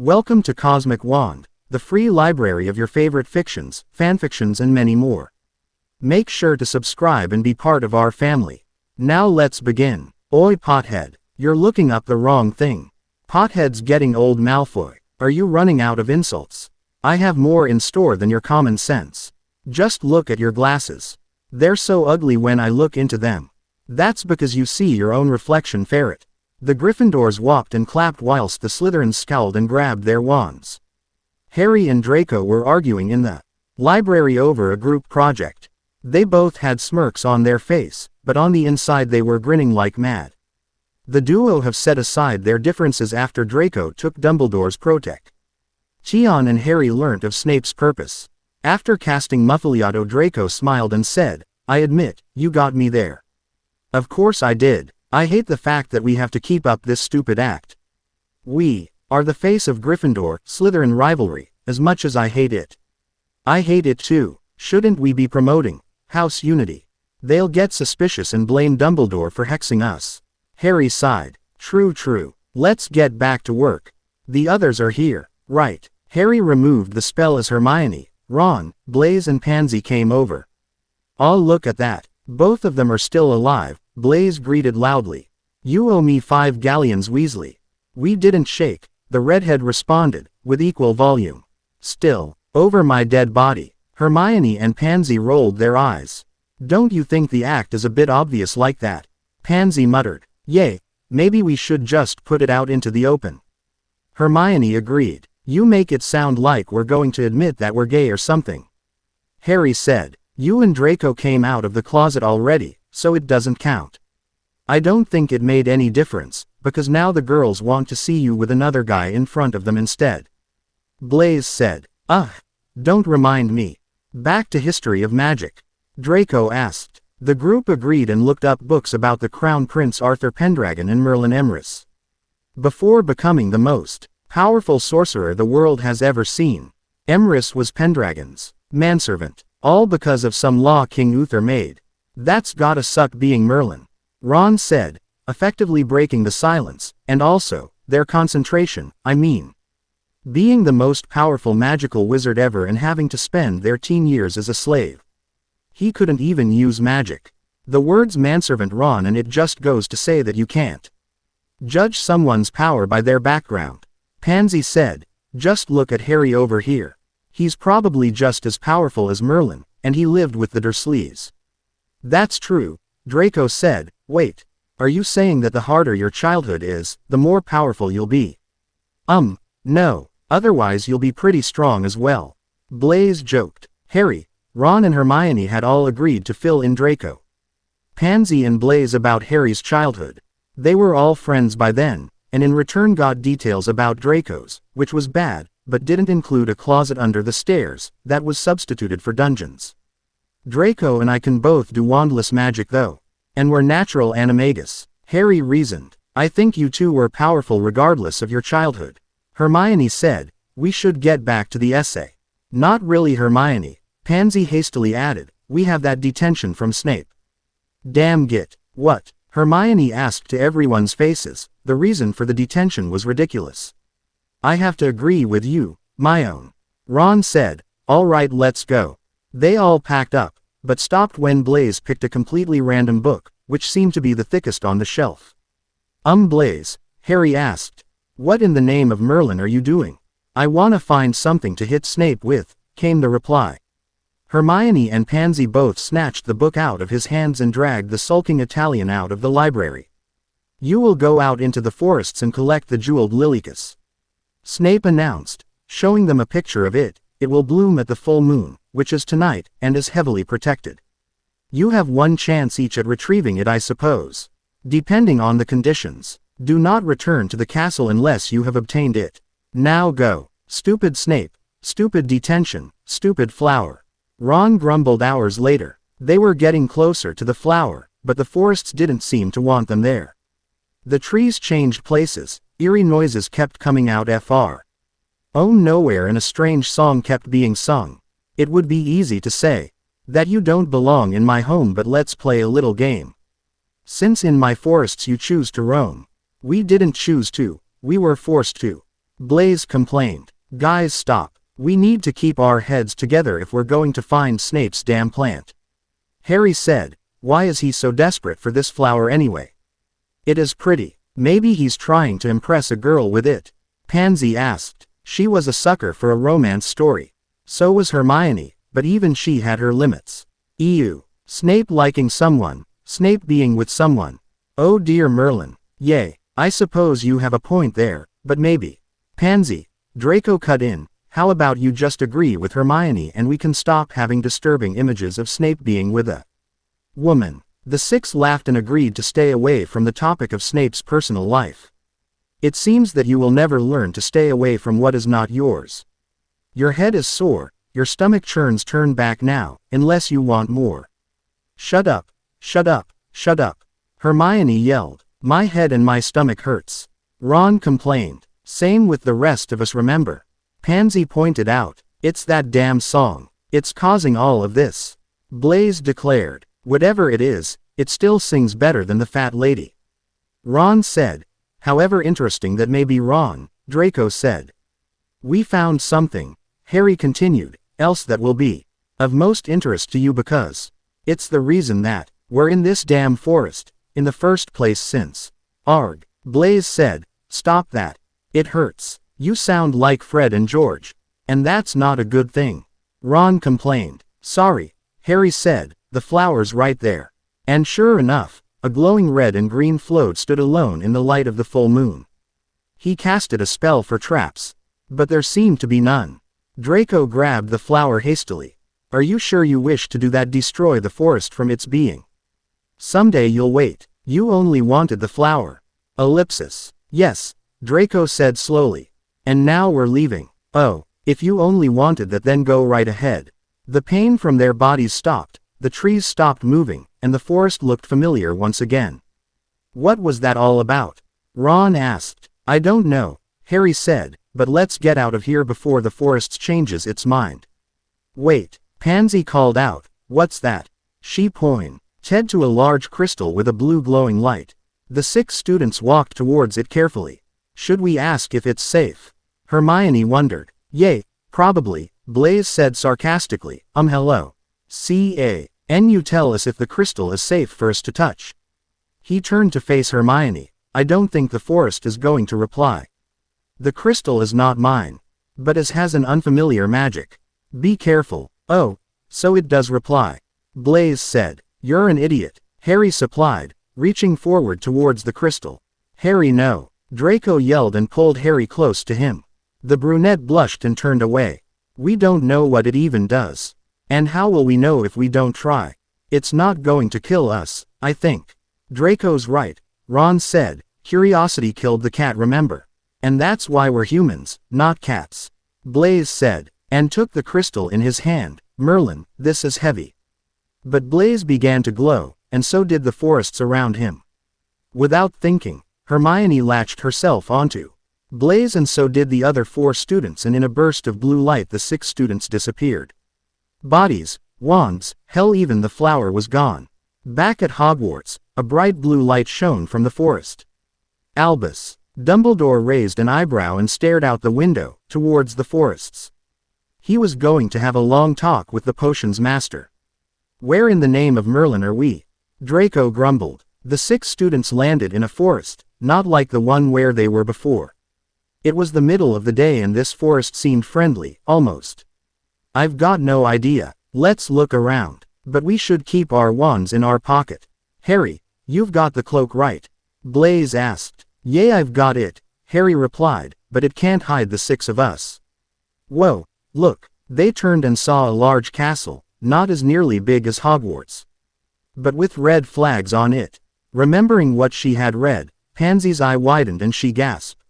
Welcome to Cosmic Wand, the free library of your favorite fictions, fanfictions and many more. Make sure to subscribe and be part of our family. Now let's begin. Oi pothead, you're looking up the wrong thing. Pothead's getting old Malfoy. Are you running out of insults? I have more in store than your common sense. Just look at your glasses. They're so ugly when I look into them. That's because you see your own reflection, ferret. The Gryffindors walked and clapped whilst the Slytherins scowled and grabbed their wands. Harry and Draco were arguing in the library over a group project. They both had smirks on their face, but on the inside they were grinning like mad. The duo have set aside their differences after Draco took Dumbledore's Protect. Tion and Harry learnt of Snape's purpose. After casting Muffaliato, Draco smiled and said, "I admit, you got me there." "Of course I did. I hate the fact that we have to keep up this stupid act. We are the face of Gryffindor-Slytherin rivalry, as much as I hate it. I hate it too. Shouldn't we be promoting house unity? They'll get suspicious and blame Dumbledore for hexing us." Harry sighed. True. Let's get back to work. The others are here, right? Harry removed the spell as Hermione, Ron, Blaise and Pansy came over. "Oh, look at that. Both of them are still alive," Blaise greeted loudly. "You owe me 5 galleons, Weasley." "We didn't shake," the redhead responded, with equal volume. "Still, over my dead body." Hermione and Pansy rolled their eyes. "Don't you think the act is a bit obvious like that?" Pansy muttered. "Yay, maybe we should just put it out into the open." Hermione agreed. "You make it sound like we're going to admit that we're gay or something." Harry said, "You and Draco came out of the closet already, so it doesn't count." "I don't think it made any difference, because now the girls want to see you with another guy in front of them instead." Blaise said. "Ugh, don't remind me. Back to history of magic?" Draco asked. The group agreed and looked up books about the Crown Prince Arthur Pendragon and Merlin Emrys. Before becoming the most powerful sorcerer the world has ever seen, Emrys was Pendragon's manservant, all because of some law King Uther made. "That's gotta suck being Merlin," Ron said, effectively breaking the silence, "and also, their concentration, I mean. Being the most powerful magical wizard ever and having to spend their teen years as a slave. He couldn't even use magic. The word's manservant, Ron, and it just goes to say that you can't judge someone's power by their background." Pansy said, "Just look at Harry over here. He's probably just as powerful as Merlin, and he lived with the Dursleys." "That's true," Draco said. "Wait, are you saying that the harder your childhood is, the more powerful you'll be?" No, otherwise you'll be pretty strong as well," Blaise joked. Harry, Ron and Hermione had all agreed to fill in Draco. Pansy and Blaise about Harry's childhood. They were all friends by then, and in return got details about Draco's, which was bad, but didn't include a closet under the stairs, that was substituted for dungeons. "Draco and I can both do wandless magic though. And we're natural animagus," Harry reasoned. "I think you two were powerful regardless of your childhood." Hermione said, "We should get back to the essay." "Not really, Hermione," Pansy hastily added, "we have that detention from Snape." "Damn git, what?" Hermione asked to everyone's faces. The reason for the detention was ridiculous. "I have to agree with you, my own," Ron said. "All right, let's go." They all packed up, but stopped when Blaise picked a completely random book, which seemed to be the thickest on the shelf. Blaise," Harry asked. "What in the name of Merlin are you doing?" "I wanna find something to hit Snape with," came the reply. Hermione and Pansy both snatched the book out of his hands and dragged the sulking Italian out of the library. "You will go out into the forests and collect the jeweled lilicus," Snape announced, showing them a picture of it. "It will bloom at the full moon, which is tonight, and is heavily protected. You have 1 chance each at retrieving it, I suppose. Depending on the conditions. Do not return to the castle unless you have obtained it. Now go." Stupid Snape. Stupid detention. Stupid flower. Ron grumbled hours later. They were getting closer to the flower, but the forests didn't seem to want them there. The trees changed places, eerie noises kept coming out nowhere, and a strange song kept being sung. "It would be easy to say that you don't belong in my home, but let's play a little game. Since in my forests you choose to roam. We didn't choose to, we were forced to." Blaze complained. Guys, stop. We need to keep our heads together if we're going to find Snape's damn plant. Harry said. Why is he so desperate for this flower anyway? It is pretty. Maybe he's trying to impress a girl with it. Pansy asked. She was a sucker for a romance story. So was Hermione, but even she had her limits. Ew. Snape liking someone. Snape being with someone. Oh dear Merlin. Yay. I suppose you have a point there, but maybe. Pansy. Draco cut in. How about you just agree with Hermione and we can stop having disturbing images of Snape being with a woman. The six laughed and agreed to stay away from the topic of Snape's personal life. It seems that you will never learn to stay away from what is not yours. Your head is sore, your stomach churns, turn back now, unless you want more. Shut up, shut up, shut up. Hermione yelled. My head and my stomach hurts. Ron complained. Same with the rest of us, remember. Pansy pointed out. It's that damn song. It's causing all of this. Blaze declared. Whatever it is, it still sings better than the fat lady. Ron said. However interesting that may be, Ron, Draco said. We found something, Harry continued, else that will be of most interest to you because it's the reason that we're in this damn forest, in the first place since. Arg, Blaze said. Stop that. It hurts. You sound like Fred and George. And that's not a good thing. Ron complained. Sorry, Harry said, the flower's right there. And sure enough, a glowing red and green float stood alone in the light of the full moon. He casted a spell for traps. But there seemed to be none. Draco grabbed the flower hastily. Are you sure you wish to do that? Destroy the forest from its being? Someday you'll wait. You only wanted the flower. Ellipsis. Yes, Draco said slowly. And now we're leaving. Oh, if you only wanted that, then go right ahead. The pain from their bodies stopped, the trees stopped moving, and the forest looked familiar once again. What was that all about? Ron asked. I don't know, Harry said, but let's get out of here before the forest changes its mind. Wait, Pansy called out. What's that? She pointed to a large crystal with a blue glowing light. The 6 students walked towards it carefully. Should we ask if it's safe? Hermione wondered. Yay, probably, Blaze said sarcastically. Hello. Can you tell us if the crystal is safe for us to touch? He turned to face Hermione. I don't think the forest is going to reply. The crystal is not mine. But it has an unfamiliar magic. Be careful. Oh, so it does reply. Blaze said. You're an idiot, Harry supplied, reaching forward towards the crystal. Harry, no. Draco yelled and pulled Harry close to him. The brunette blushed and turned away. We don't know what it even does. And how will we know if we don't try? It's not going to kill us, I think. Draco's right, Ron said. Curiosity killed the cat, remember? And that's why we're humans, not cats. Blaze said, and took the crystal in his hand. Merlin, this is heavy. But Blaze began to glow, and so did the forests around him. Without thinking, Hermione latched herself onto Blaze, and so did the other 4 students, and in a burst of blue light the 6 students disappeared. Bodies, wands, hell, even the flower was gone. Back at Hogwarts, a bright blue light shone from the forest. Albus. Dumbledore raised an eyebrow and stared out the window, towards the forests. He was going to have a long talk with the potions master. Where in the name of Merlin are we? Draco grumbled. The 6 students landed in a forest, not like the one where they were before. It was the middle of the day and this forest seemed friendly, almost. I've got no idea. Let's look around. But we should keep our wands in our pocket. Harry, you've got the cloak, right? Blaze asked. Yay, I've got it, Harry replied, but it can't hide the 6 of us. Whoa, look. They turned and saw a large castle, not as nearly big as Hogwarts, but with red flags on it. Remembering what she had read, Pansy's eye widened and she gasped.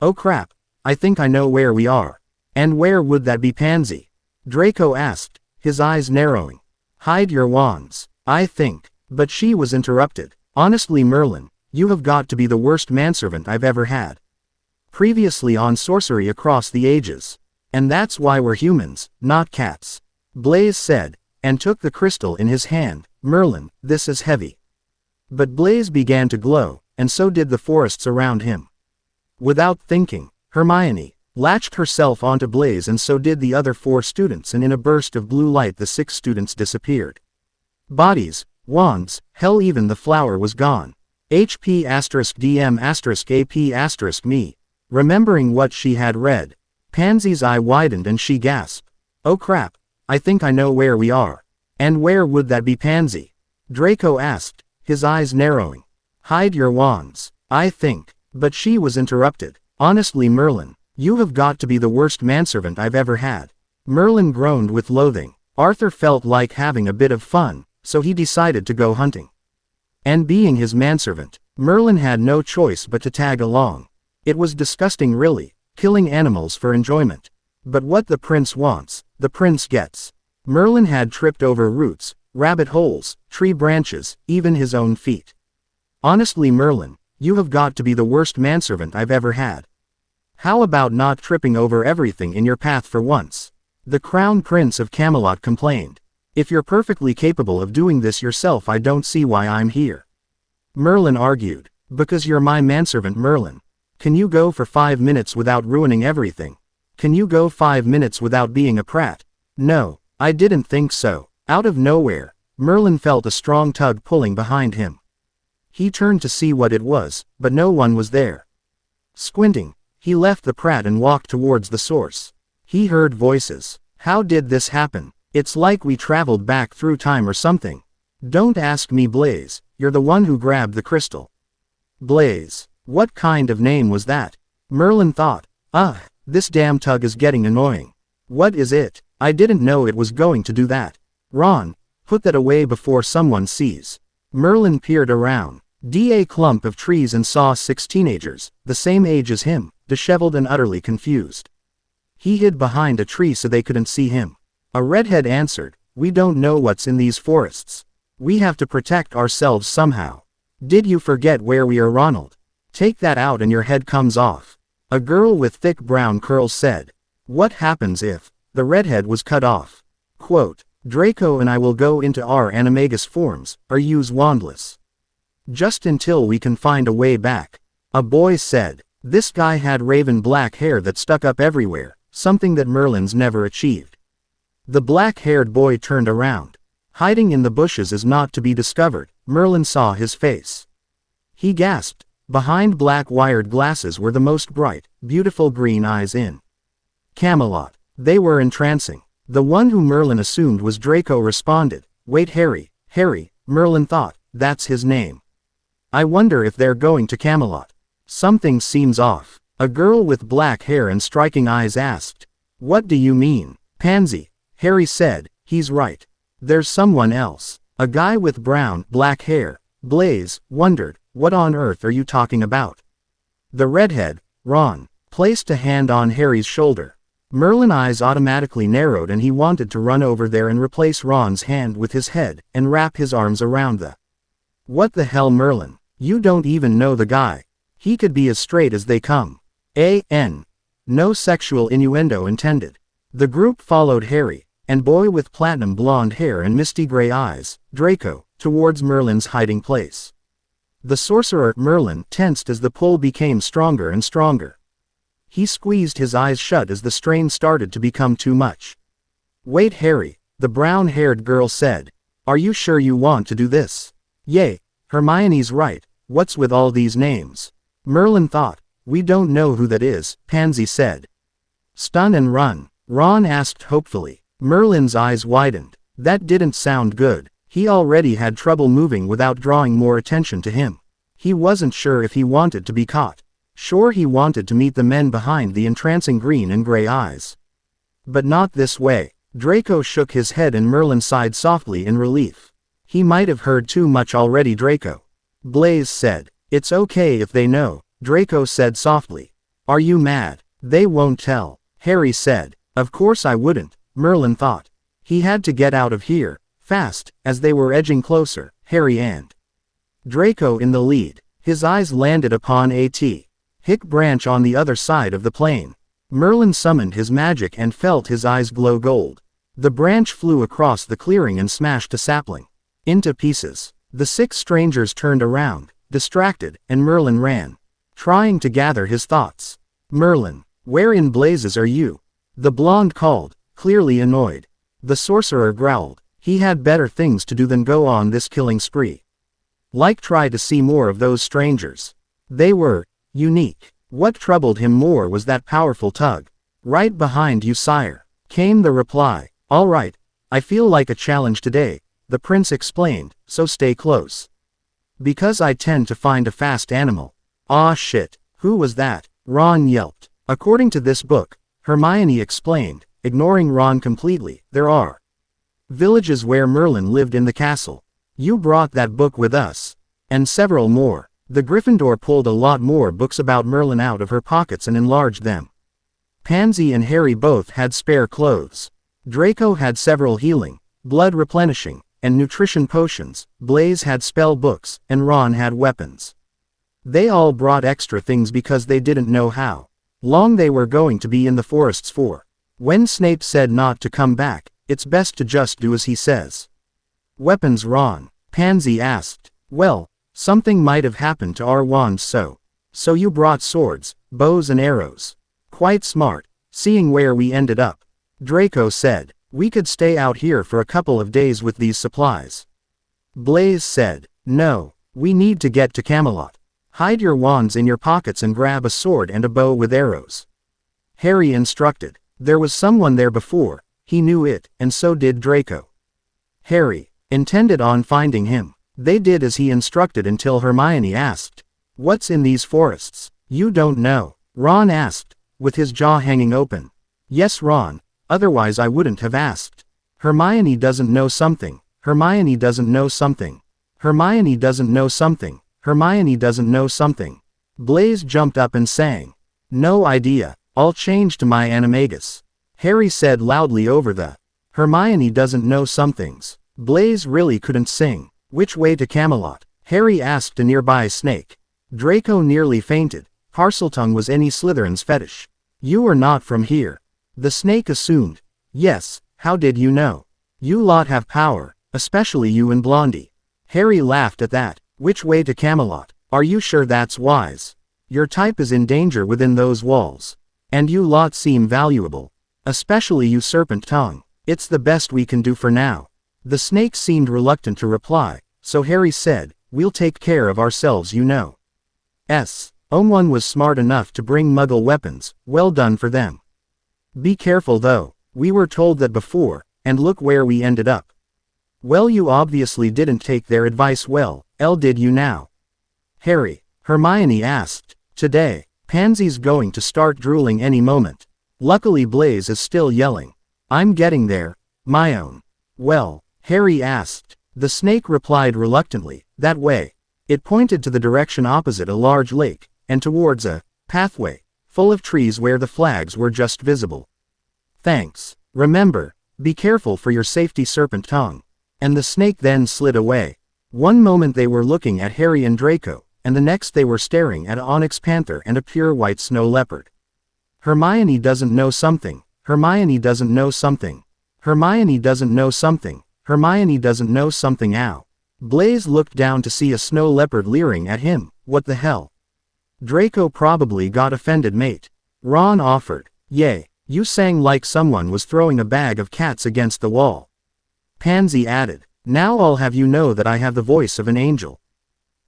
Oh crap, I think I know where we are. And where would that be, Pansy? Draco asked, his eyes narrowing. Hide your wands, I think. But she was interrupted. Honestly, Merlin, you have got to be the worst manservant I've ever had. Previously on Sorcery Across the Ages. And that's why we're humans, not cats. Blaze said, and took the crystal in his hand. Merlin, this is heavy. But Blaze began to glow, and so did the forests around him. Without thinking, Hermione latched herself onto Blaze, and so did the other 4 students, and in a burst of blue light the 6 students disappeared. Bodies, wands, hell, even the flower was gone. HP DM AP me. Remembering what she had read, Pansy's eye widened and she gasped. Oh crap, I think I know where we are. And where would that be, Pansy? Draco asked, his eyes narrowing. Hide your wands, I think. But she was interrupted. Honestly, Merlin, you have got to be the worst manservant I've ever had. Merlin groaned with loathing. Arthur felt like having a bit of fun, so he decided to go hunting. And being his manservant, Merlin had no choice but to tag along. It was disgusting, really, killing animals for enjoyment. But what the prince wants, the prince gets. Merlin had tripped over roots, rabbit holes, tree branches, even his own feet. Honestly, Merlin, you have got to be the worst manservant I've ever had. How about not tripping over everything in your path for once? The Crown Prince of Camelot complained. If you're perfectly capable of doing this yourself, I don't see why I'm here. Merlin argued. Because you're my manservant, Merlin. Can you go for 5 minutes without ruining everything? Can you go 5 minutes without being a prat? No, I didn't think so. Out of nowhere, Merlin felt a strong tug pulling behind him. He turned to see what it was, but no one was there. Squinting, he left the prat and walked towards the source. He heard voices. How did this happen? It's like we traveled back through time or something. Don't ask me, Blaze, you're the one who grabbed the crystal. Blaze, what kind of name was that? Merlin thought. Ugh, this damn tug is getting annoying. What is it? I didn't know it was going to do that. Ron, put that away before someone sees. Merlin peered around a clump of trees and saw 6 teenagers, the same age as him, disheveled and utterly confused. He hid behind a tree so they couldn't see him. A redhead answered, we don't know what's in these forests. We have to protect ourselves somehow. Did you forget where we are, Ronald? Take that out and your head comes off. A girl with thick brown curls said. What happens if the redhead was cut off? Quote, Draco and I will go into our animagus forms, or use wandless. Just until we can find a way back. A boy said. This guy had raven black hair that stuck up everywhere, something that Merlin's never achieved. The black-haired boy turned around. Hiding in the bushes is not to be discovered. Merlin saw his face. He gasped. Behind black wired glasses were the most bright, beautiful green eyes in Camelot. They were entrancing. The one who Merlin assumed was Draco responded. Wait, Harry, Merlin thought, that's his name. I wonder if they're going to Camelot. Something seems off. A girl with black hair and striking eyes asked. What do you mean, Pansy? Harry said, he's right. There's someone else. A guy with black hair. Blaze wondered, what on earth are you talking about? The redhead, Ron, placed a hand on Harry's shoulder. Merlin's eyes automatically narrowed and he wanted to run over there and replace Ron's hand with his head, and wrap his arms around the... What the hell, Merlin? You don't even know the guy. He could be as straight as they come. No sexual innuendo intended. The group followed Harry, and boy with platinum blonde hair and misty gray eyes, Draco, towards Merlin's hiding place. The sorcerer, Merlin, tensed as the pull became stronger and stronger. He squeezed his eyes shut as the strain started to become too much. Wait, Harry, the brown-haired girl said. Are you sure you want to do this? Yay, Hermione's right, what's with all these names? Merlin thought. We don't know who that is, Pansy said. Stun and run, Ron asked hopefully. Merlin's eyes widened. That didn't sound good. He already had trouble moving without drawing more attention to him. He wasn't sure if he wanted to be caught. Sure, he wanted to meet the men behind the entrancing green and gray eyes. But not this way. Draco shook his head and Merlin sighed softly in relief. He might have heard too much already, Draco. Blaze said. It's okay if they know, Draco said softly. Are you mad? They won't tell, Harry said. Of course I wouldn't, Merlin thought. He had to get out of here, fast, as they were edging closer, Harry and Draco in the lead. His eyes landed upon a hick branch on the other side of the plain. Merlin summoned his magic and felt his eyes glow gold. The branch flew across the clearing and smashed a sapling into pieces. The 6 strangers turned around, distracted, and Merlin ran, trying to gather his thoughts. Merlin, where in blazes are you? The blonde called, clearly annoyed. The sorcerer growled, he had better things to do than go on this killing spree. Like try to see more of those strangers. They were unique. What troubled him more was that powerful tug. Right behind you, sire, came the reply. All right, I feel like a challenge today, the prince explained, so stay close. Because I tend to find a fast animal. Aw shit, who was that? Ron yelped. According to this book, Hermione explained, ignoring Ron completely, there are villages where Merlin lived in the castle. You brought that book with us. And several more. The Gryffindor pulled a lot more books about Merlin out of her pockets and enlarged them. Pansy and Harry both had spare clothes. Draco had several healing, blood replenishing, and nutrition potions. Blaise had spell books, and Ron had weapons. They all brought extra things because they didn't know how long they were going to be in the forests for. When Snape said not to come back, it's best to just do as he says. Weapons, Ron? Pansy asked. Well, something might have happened to our wands, so you brought swords, bows and arrows. Quite smart, seeing where we ended up. Draco said, we could stay out here for a couple of days with these supplies. Blaise said, no, we need to get to Camelot. Hide your wands in your pockets and grab a sword and a bow with arrows. Harry instructed. There was someone there before, he knew it, and so did Draco. Harry intended on finding him. They did as he instructed until Hermione asked, what's in these forests? You don't know? Ron asked, with his jaw hanging open. Yes, Ron, otherwise I wouldn't have asked. Hermione doesn't know something. Hermione doesn't know something. Hermione doesn't know something. Hermione doesn't know something. Blaise jumped up and sang. No idea, I'll change to my animagus. Harry said loudly over the Hermione doesn't know somethings. Blaise really couldn't sing. Which way to Camelot? Harry asked a nearby snake. Draco nearly fainted. Parseltongue was any Slytherin's fetish. You are not from here. The snake assumed. Yes, how did you know? You lot have power, especially you and Blondie. Harry laughed at that. Which way to Camelot? Are you sure that's wise? Your type is in danger within those walls. And you lot seem valuable. Especially you, Serpent Tongue. It's the best we can do for now. The snake seemed reluctant to reply, so Harry said, we'll take care of ourselves, you know. One was smart enough to bring Muggle weapons, well done for them. Be careful though, we were told that before, and look where we ended up. Well, you obviously didn't take their advice well, did you now? Harry, Hermione asked. Today, Pansy's going to start drooling any moment. Luckily Blaise is still yelling. I'm getting there, my own. Well, Harry asked. The snake replied reluctantly, that way. It pointed to the direction opposite a large lake, and towards a pathway, full of trees where the flags were just visible. Thanks. Remember, be careful for your safety, Serpent Tongue. And the snake then slid away. One moment they were looking at Harry and Draco, and the next they were staring at an onyx panther and a pure white snow leopard. Hermione doesn't know something. Hermione doesn't know something. Hermione doesn't know something. Hermione doesn't know something. Ow. Blaise looked down to see a snow leopard leering at him. What the hell? Draco probably got offended, mate. Ron offered. Yay, you sang like someone was throwing a bag of cats against the wall. Pansy added. Now I'll have you know that I have the voice of an angel.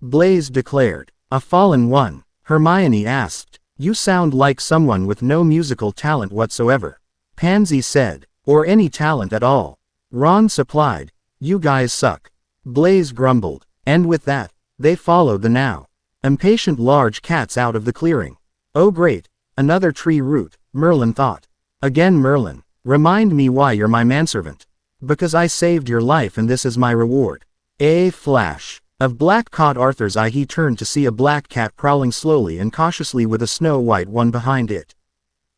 Blaise declared. A fallen one? Hermione asked. You sound like someone with no musical talent whatsoever. Pansy said. Or any talent at all. Ron supplied. You guys suck. Blaise grumbled. And with that, they followed the now impatient large cats out of the clearing. Oh great, another tree root, Merlin thought. Again Merlin, remind me why you're my manservant. Because I saved your life and this is my reward. A flash of black caught Arthur's eye. He turned to see a black cat prowling slowly and cautiously with a snow-white one behind it.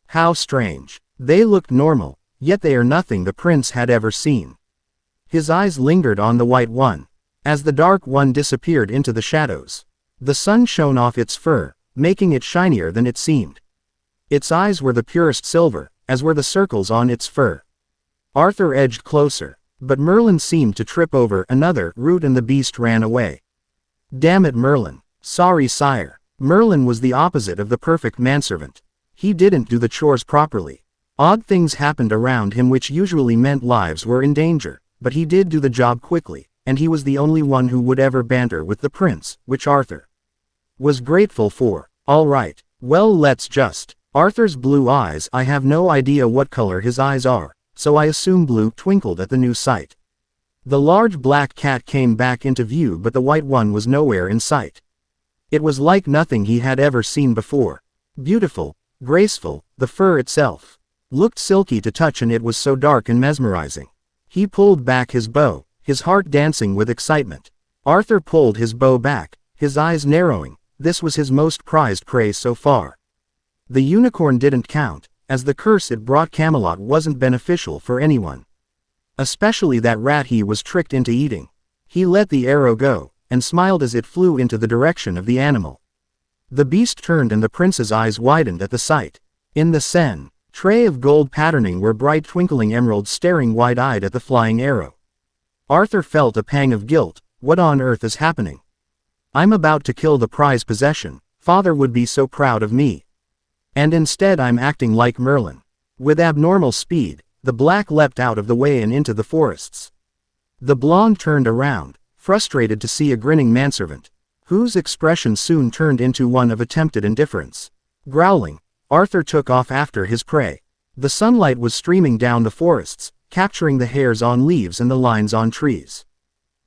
How strange. They looked normal, yet they are nothing the prince had ever seen. His eyes lingered on the white one. As the dark one disappeared into the shadows, the sun shone off its fur, making it shinier than it seemed. Its eyes were the purest silver, as were the circles on its fur. Arthur edged closer, but Merlin seemed to trip over another root and the beast ran away. Damn it, Merlin. Sorry, sire. Merlin was the opposite of the perfect manservant. He didn't do the chores properly. Odd things happened around him which usually meant lives were in danger, but he did do the job quickly, and he was the only one who would ever banter with the prince, which Arthur was grateful for. All right, well, let's just. Arthur's blue eyes, I have no idea what color his eyes are, so I assume blue, twinkled at the new sight. The large black cat came back into view, but the white one was nowhere in sight. It was like nothing he had ever seen before. Beautiful, graceful, the fur itself looked silky to touch, and it was so dark and mesmerizing. He pulled back his bow, his heart dancing with excitement. Arthur pulled his bow back, his eyes narrowing. This was his most prized prey so far. The unicorn didn't count, as the curse it brought Camelot wasn't beneficial for anyone. Especially that rat he was tricked into eating. He let the arrow go, and smiled as it flew into the direction of the animal. The beast turned, and the prince's eyes widened at the sight. In the cen tray of gold patterning were bright twinkling emeralds staring wide-eyed at the flying arrow. Arthur felt a pang of guilt. What on earth is happening? I'm about to kill the prize possession. Father would be so proud of me. And instead I'm acting like Merlin. With abnormal speed, the black leapt out of the way and into the forests. The blonde turned around, frustrated to see a grinning manservant, whose expression soon turned into one of attempted indifference. Growling, Arthur took off after his prey. The sunlight was streaming down the forests, capturing the hairs on leaves and the lines on trees.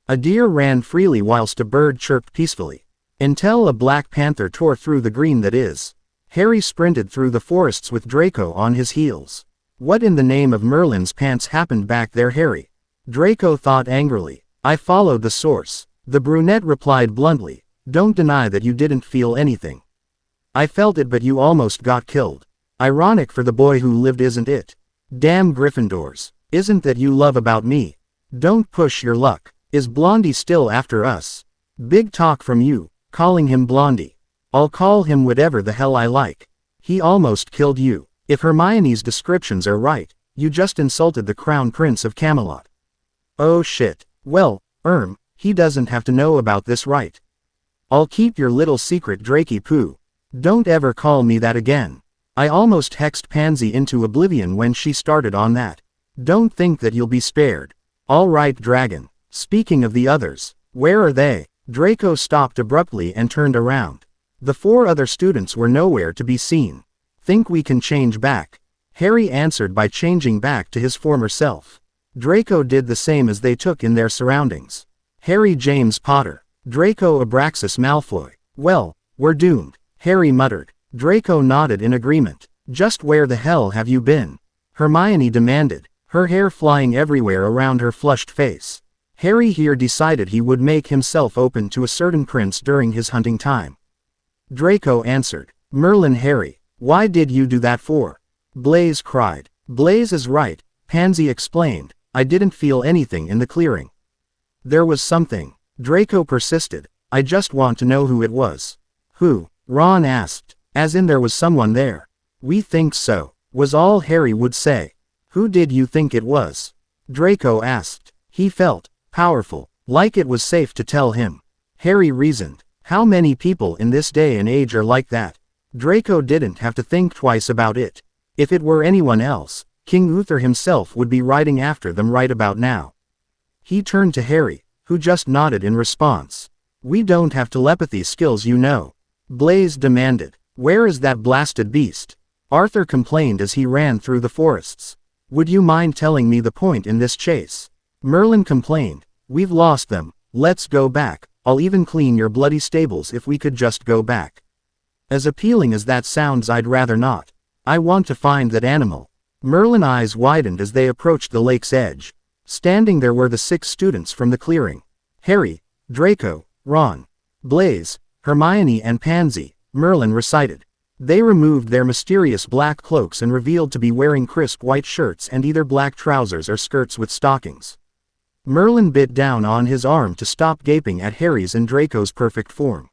A deer ran freely whilst a bird chirped peacefully. Until a black panther tore through the green that is. Harry sprinted through the forests with Draco on his heels. What in the name of Merlin's pants happened back there, Harry? Draco thought angrily. I followed the source. The brunette replied bluntly. Don't deny that you didn't feel anything. I felt it, but you almost got killed. Ironic for the boy who lived, isn't it? Damn Gryffindors. Isn't that you love about me? Don't push your luck. Is Blondie still after us? Big talk from you, calling him Blondie. I'll call him whatever the hell I like. He almost killed you. If Hermione's descriptions are right, you just insulted the Crown Prince of Camelot. Oh shit. Well, he doesn't have to know about this, right? I'll keep your little secret, Drakey Poo. Don't ever call me that again. I almost hexed Pansy into oblivion when she started on that. Don't think that you'll be spared. All right, Dragon. Speaking of the others, where are they? Draco stopped abruptly and turned around. The 4 other students were nowhere to be seen. Think we can change back? Harry answered by changing back to his former self. Draco did the same as they took in their surroundings. Harry James Potter. Draco Abraxas Malfoy. Well, we're doomed, Harry muttered. Draco nodded in agreement. Just where the hell have you been? Hermione demanded, her hair flying everywhere around her flushed face. Harry here decided he would make himself open to a certain prince during his hunting time. Draco answered, Merlin. Harry, why did you do that for? Blaise cried. Blaise is right, Pansy explained. I didn't feel anything in the clearing. There was something. Draco persisted. I just want to know who it was. Who? Ron asked. As in there was someone there. We think so, was all Harry would say. Who did you think it was? Draco asked. He felt powerful, like it was safe to tell him. Harry reasoned. How many people in this day and age are like that? Draco didn't have to think twice about it. If it were anyone else, King Uther himself would be riding after them right about now. He turned to Harry, who just nodded in response. We don't have telepathy skills, you know. Blaise demanded. Where is that blasted beast? Arthur complained as he ran through the forests. Would you mind telling me the point in this chase? Merlin complained. We've lost them. Let's go back. I'll even clean your bloody stables if we could just go back. As appealing as that sounds, I'd rather not. I want to find that animal. Merlin's eyes widened as they approached the lake's edge. Standing there were the 6 students from the clearing. Harry, Draco, Ron, Blaise, Hermione and Pansy, Merlin recited. They removed their mysterious black cloaks and revealed to be wearing crisp white shirts and either black trousers or skirts with stockings. Merlin bit down on his arm to stop gaping at Harry's and Draco's perfect form.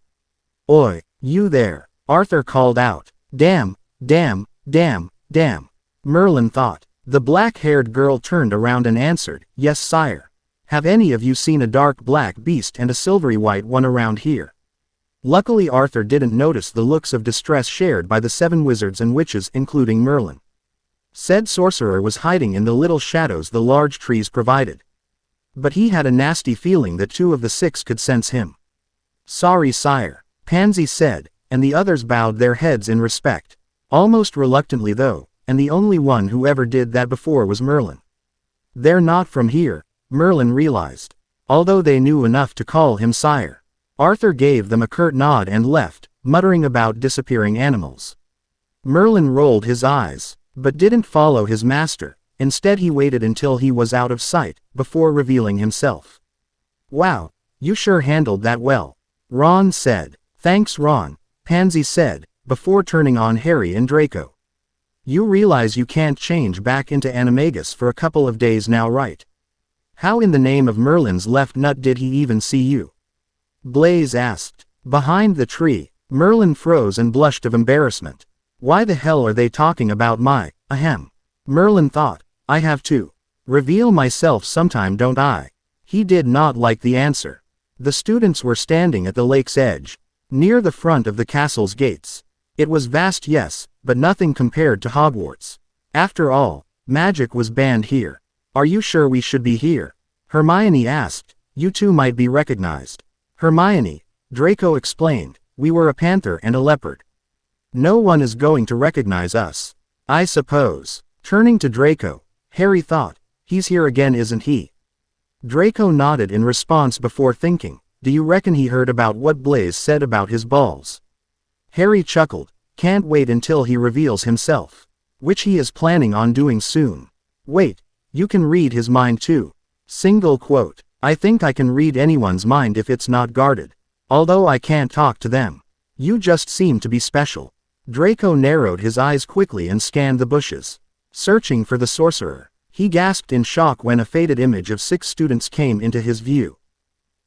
Oi, you there, Arthur called out. Damn, damn, damn, damn. Merlin thought. The black-haired girl turned around and answered, Yes, sire. Have any of you seen a dark black beast and a silvery white one around here? Luckily Arthur didn't notice the looks of distress shared by the 7 wizards and witches, including Merlin. Said sorcerer was hiding in the little shadows the large trees provided. But he had a nasty feeling that 2 of the 6 could sense him. "Sorry, sire," Pansy said, and the others bowed their heads in respect. Almost reluctantly though, and the only one who ever did that before was Merlin. "They're not from here," Merlin realized. Although they knew enough to call him sire. Arthur gave them a curt nod and left, muttering about disappearing animals. Merlin rolled his eyes, but didn't follow his master. Instead he waited until he was out of sight, before revealing himself. "Wow, you sure handled that well," Ron said. "Thanks, Ron," Pansy said, before turning on Harry and Draco. "You realize you can't change back into Animagus for a couple of days now, right? How in the name of Merlin's left nut did he even see you?" Blaze asked. Behind the tree, Merlin froze and blushed of embarrassment. "Why the hell are they talking about my, ahem?" Merlin thought. "I have to reveal myself sometime, don't I?" He did not like the answer. The students were standing at the lake's edge, near the front of the castle's gates. It was vast, yes, but nothing compared to Hogwarts. After all, magic was banned here. "Are you sure we should be here?" Hermione asked. "You two might be recognized." "Hermione," Draco explained, "we were a panther and a leopard. No one is going to recognize us, I suppose." Turning to Draco, Harry thought, "He's here again, isn't he?" Draco nodded in response before thinking, "Do you reckon he heard about what Blaze said about his balls?" Harry chuckled. "Can't wait until he reveals himself. Which he is planning on doing soon. Wait, you can read his mind too. Single quote. I think I can read anyone's mind if it's not guarded. Although I can't talk to them. You just seem to be special." Draco narrowed his eyes quickly and scanned the bushes, searching for the sorcerer. He gasped in shock when a faded image of 6 students came into his view.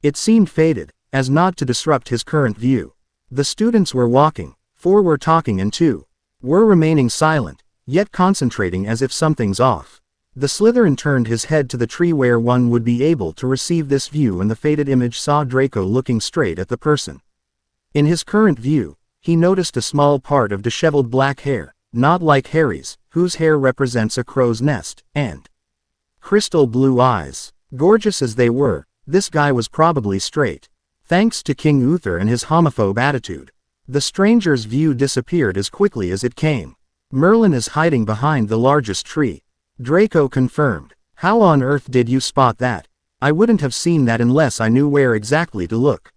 It seemed faded, as not to disrupt his current view. The students were walking, 4 were talking and 2 were remaining silent, yet concentrating as if something's off. The Slytherin turned his head to the tree where one would be able to receive this view, and the faded image saw Draco looking straight at the person. In his current view, he noticed a small part of disheveled black hair, not like Harry's, whose hair represents a crow's nest, and crystal blue eyes. Gorgeous as they were, this guy was probably straight. Thanks to King Uther and his homophobe attitude. The stranger's view disappeared as quickly as it came. "Merlin is hiding behind the largest tree," Draco confirmed. "How on earth did you spot that? I wouldn't have seen that unless I knew where exactly to look."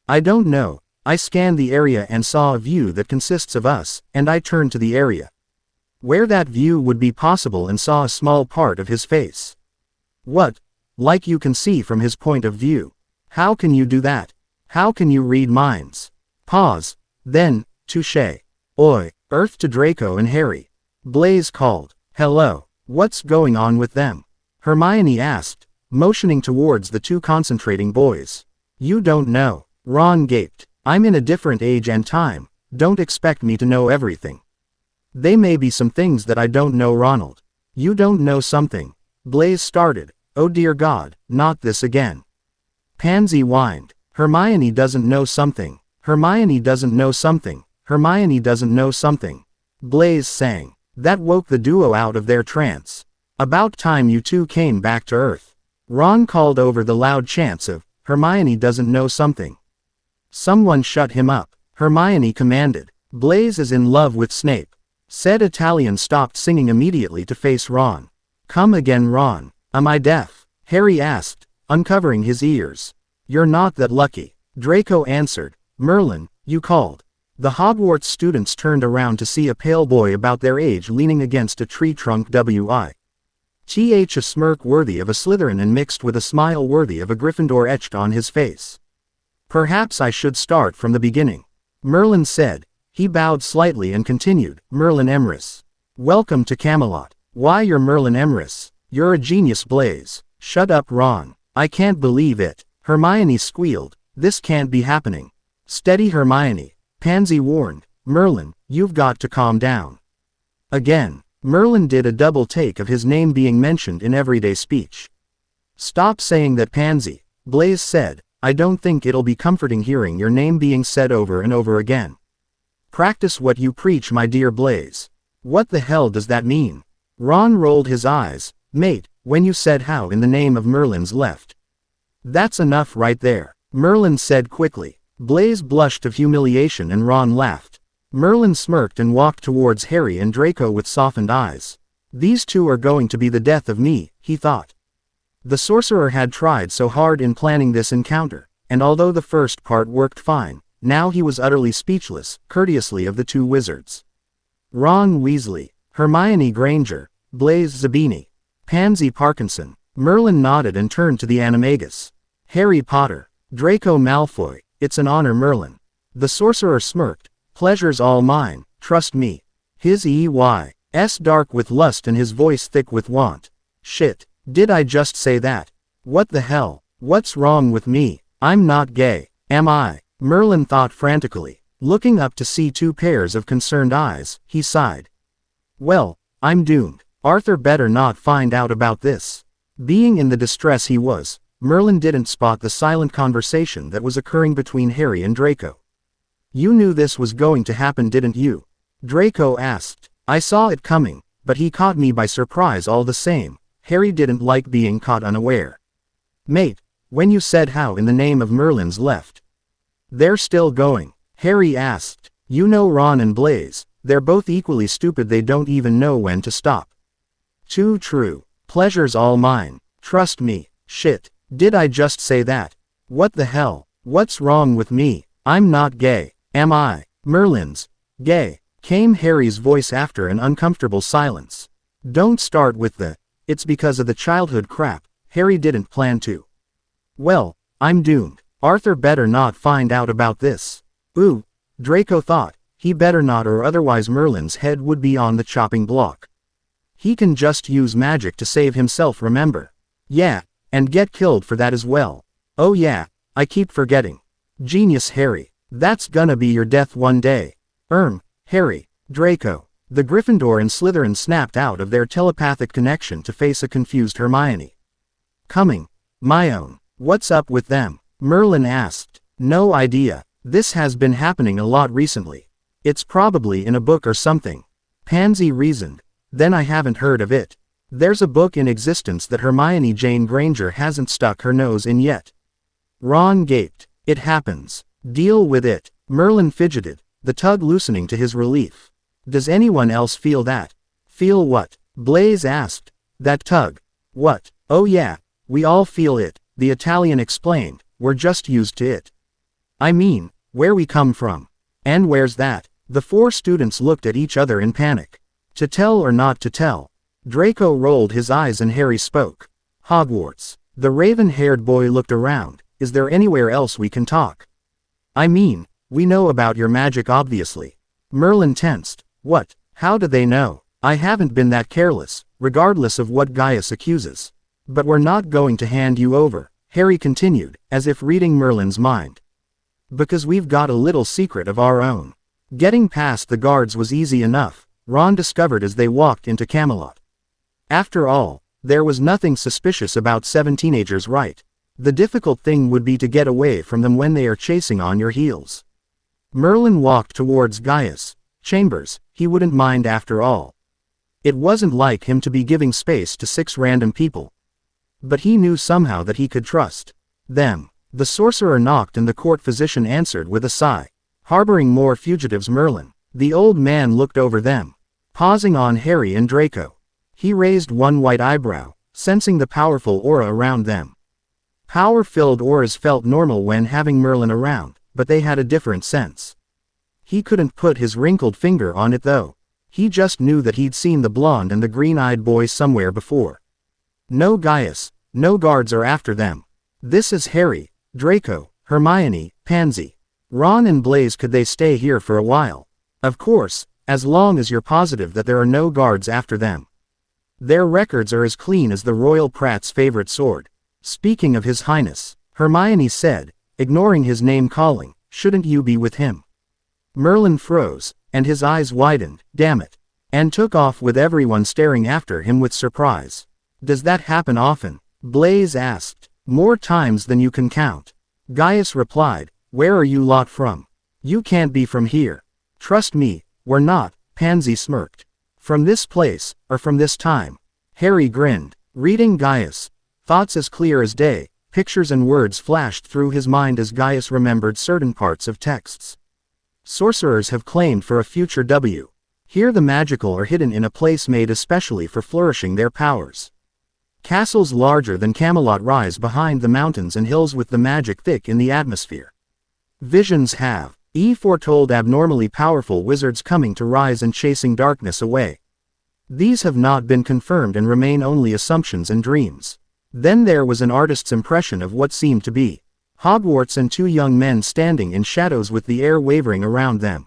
"I don't know. I scanned the area and saw a view that consists of us, and I turned to the area where that view would be possible and saw a small part of his face." "What? Like you can see from his point of view? How can you do that? How can you read minds?" Pause. Then, touche. "Oi, Earth," to Draco and Harry. Blaze called. "Hello. What's going on with them?" Hermione asked, motioning towards the 2 concentrating boys. "You don't know," Ron gaped. "I'm in a different age and time, don't expect me to know everything." "They may be some things that I don't know, Ronald." "You don't know something," Blaze started. "Oh dear God, not this again." Pansy whined. "Hermione doesn't know something. Hermione doesn't know something. Hermione doesn't know something." Blaze sang. That woke the duo out of their trance. "About time you 2 came back to Earth." Ron called over the loud chants of, "Hermione doesn't know something." "Someone shut him up," Hermione commanded. "Blaze is in love with Snape." Said Italian stopped singing immediately to face Ron. "Come again, Ron. Am I deaf?" Harry asked, uncovering his ears. "You're not that lucky," Draco answered. "Merlin, you called." The Hogwarts students turned around to see a pale boy about their age leaning against a tree trunk, with a smirk worthy of a Slytherin and mixed with a smile worthy of a Gryffindor etched on his face. "Perhaps I should start from the beginning," Merlin said. He bowed slightly and continued, "Merlin Emrys. Welcome to Camelot." "Why, you're Merlin Emrys. You're a genius, Blaze." "Shut up, Ron. I can't believe it," Hermione squealed. "This can't be happening." "Steady, Hermione," Pansy warned. "Merlin, you've got to calm down." Again, Merlin did a double take of his name being mentioned in everyday speech. "Stop saying that, Pansy," Blaze said, I don't think it'll be comforting hearing your name being said over and over again. Practice what you preach, my dear Blaise. What the hell does that mean? Ron rolled his eyes. Mate, when you said how in the name of Merlin's left. That's enough right there, Merlin said quickly. Blaise blushed of humiliation and Ron laughed. Merlin smirked and walked towards Harry and Draco with softened eyes. These two are going to be the death of me, he thought. The sorcerer had tried so hard in planning this encounter, and although the first part worked fine, now he was utterly speechless, courteously of the two wizards. Ron Weasley, Hermione Granger, Blaise Zabini, Pansy Parkinson. Merlin nodded and turned to the animagus. Harry Potter, Draco Malfoy, it's an honor, Merlin. The sorcerer smirked. Pleasure's all mine, trust me. His EY's dark with lust and his voice thick with want. Shit, did I just say that? What the hell? What's wrong with me? I'm not gay, am I? Merlin thought frantically. Looking up to see two pairs of concerned eyes, he sighed. Well, I'm doomed. Arthur better not find out about this. Being in the distress he was, Merlin didn't spot the silent conversation that was occurring between Harry and Draco. You knew this was going to happen, didn't you? Draco asked. I saw it coming, but he caught me by surprise all the same. Harry didn't like being caught unaware. Mate, when you said how in the name of Merlin's left. They're still going, Harry asked. You know Ron and Blaise, they're both equally stupid, they don't even know when to stop. Too true. Pleasure's all mine, trust me. Shit, did I just say that? What the hell? What's wrong with me? I'm not gay, am I? Merlin's gay, came Harry's voice after an uncomfortable silence. Don't start with the, it's because of the childhood crap. Harry didn't plan to. Well, I'm doomed. Arthur better not find out about this. Ooh, Draco thought, he better not, or otherwise Merlin's head would be on the chopping block. He can just use magic to save himself, remember? Yeah, and get killed for that as well. Oh yeah, I keep forgetting. Genius Harry, that's gonna be your death one day. Harry, Draco. The Gryffindor and Slytherin snapped out of their telepathic connection to face a confused Hermione. Coming. My own. What's up with them? Merlin asked. No idea. This has been happening a lot recently. It's probably in a book or something. Pansy reasoned. Then I haven't heard of it. There's a book in existence that Hermione Jane Granger hasn't stuck her nose in yet. Ron gaped. It happens. Deal with it. Merlin fidgeted, the tug loosening to his relief. Does anyone else feel that? Feel what? Blaise asked. That tug. What? Oh yeah, we all feel it, the Italian explained. We're just used to it. I mean, where we come from. And where's that? The four students looked at each other in panic. To tell or not to tell? Draco rolled his eyes and Harry spoke. Hogwarts. The raven-haired boy looked around. Is there anywhere else we can talk? I mean, we know about your magic obviously. Merlin tensed. What? How do they know? I haven't been that careless, regardless of what Gaius accuses. But we're not going to hand you over, Harry continued, as if reading Merlin's mind. Because we've got a little secret of our own. Getting past the guards was easy enough, Ron discovered as they walked into Camelot. After all, there was nothing suspicious about 7 teenagers, right? The difficult thing would be to get away from them when they are chasing on your heels. Merlin walked towards Gaius. Chambers, he wouldn't mind after all. It wasn't like him to be giving space to 6 random people. But he knew somehow that he could trust them. The sorcerer knocked and the court physician answered with a sigh. Harboring more fugitives, Merlin. The old man looked over them, pausing on Harry and Draco. He raised one white eyebrow, sensing the powerful aura around them. Power-filled auras felt normal when having Merlin around, but they had a different sense. He couldn't put his wrinkled finger on it though. He just knew that he'd seen the blonde and the green-eyed boy somewhere before. No Gaius, no guards are after them. This is Harry, Draco, Hermione, Pansy. Ron and Blaise, could they stay here for a while? Of course, as long as you're positive that there are no guards after them. Their records are as clean as the royal Pratt's favorite sword. Speaking of His Highness, Hermione said, ignoring his name calling, shouldn't you be with him? Merlin froze, and his eyes widened, damn it, and took off with everyone staring after him with surprise. Does that happen often? Blaise asked. More times than you can count. Gaius replied, "Where are you lot from? You can't be from here." "Trust me, we're not," Pansy smirked. "From this place, or from this time." Harry grinned, reading Gaius. Thoughts as clear as day, pictures and words flashed through his mind as Gaius remembered certain parts of texts. Sorcerers have claimed for a future W. Here the magical are hidden in a place made especially for flourishing their powers. Castles larger than Camelot rise behind the mountains and hills with the magic thick in the atmosphere. Visions have foretold abnormally powerful wizards coming to rise and chasing darkness away. These have not been confirmed and remain only assumptions and dreams. Then there was an artist's impression of what seemed to be Hogwarts and two young men standing in shadows with the air wavering around them.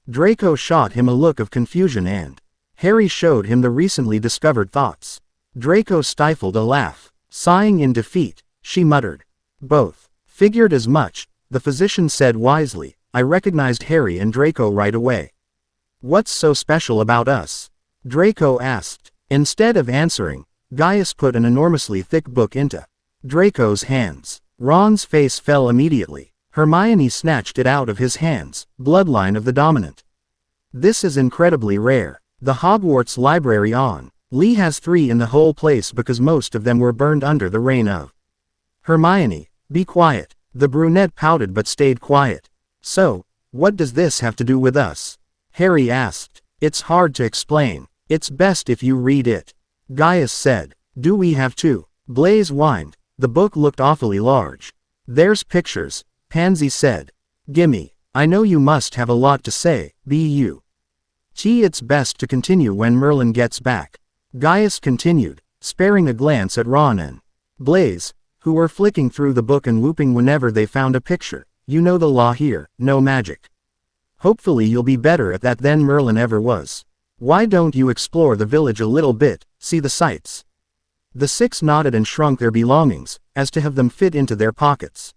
Draco shot him a look of confusion and Harry showed him the recently discovered thoughts. Draco stifled a laugh. Sighing in defeat, she muttered. "Both. Figured as much," the physician said wisely. "I recognized Harry and Draco right away." "What's so special about us?" Draco asked. Instead of answering, Gaius put an enormously thick book into Draco's hands. Ron's face fell immediately. Hermione snatched it out of his hands. Bloodline of the Dominant. "This is incredibly rare. The Hogwarts library on Lee has 3 in the whole place because most of them were burned under the reign of Hermione. Be quiet." The brunette pouted but stayed quiet. "So, what does this have to do with us?" Harry asked. "It's hard to explain. It's best if you read it," Gaius said. "Do we have to?" Blaise whined. The book looked awfully large. "There's pictures," Pansy said. "Gimme. I know you must have a lot to say, B.U. It's best to continue when Merlin gets back," Gaius continued, sparing a glance at Ron and Blaise, who were flicking through the book and whooping whenever they found a picture. "You know the law here, no magic. Hopefully you'll be better at that than Merlin ever was. Why don't you explore the village a little bit, see the sights?" The 6 nodded and shrunk their belongings, as to have them fit into their pockets.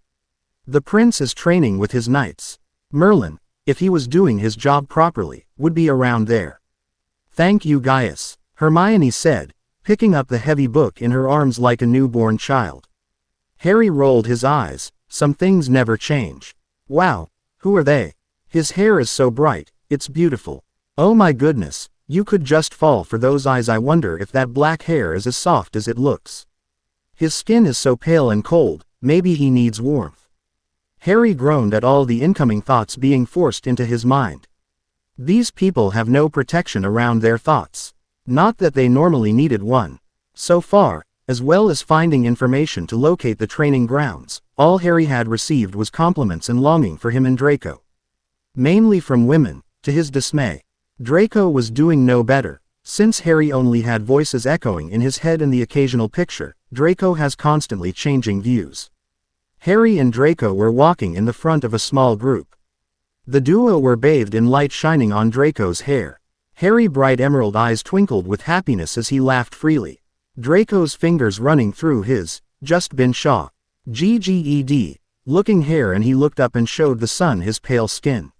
"The prince is training with his knights. Merlin, if he was doing his job properly, would be around there." "Thank you, Gaius," Hermione said, picking up the heavy book in her arms like a newborn child. Harry rolled his eyes. Some things never change. "Wow, who are they? His hair is so bright, it's beautiful. Oh my goodness, you could just fall for those eyes. I wonder if that black hair is as soft as it looks. His skin is so pale and cold, maybe he needs warmth." Harry groaned at all the incoming thoughts being forced into his mind. These people have no protection around their thoughts. Not that they normally needed one. So far, as well as finding information to locate the training grounds, all Harry had received was compliments and longing for him and Draco. Mainly from women, to his dismay. Draco was doing no better. Since Harry only had voices echoing in his head and the occasional picture, Draco has constantly changing views. Harry and Draco were walking in the front of a small group. The duo were bathed in light shining on Draco's hair. Harry's bright emerald eyes twinkled with happiness as he laughed freely. Draco's fingers running through his, just been Shaw. GGED, looking hair, and he looked up and showed the sun his pale skin.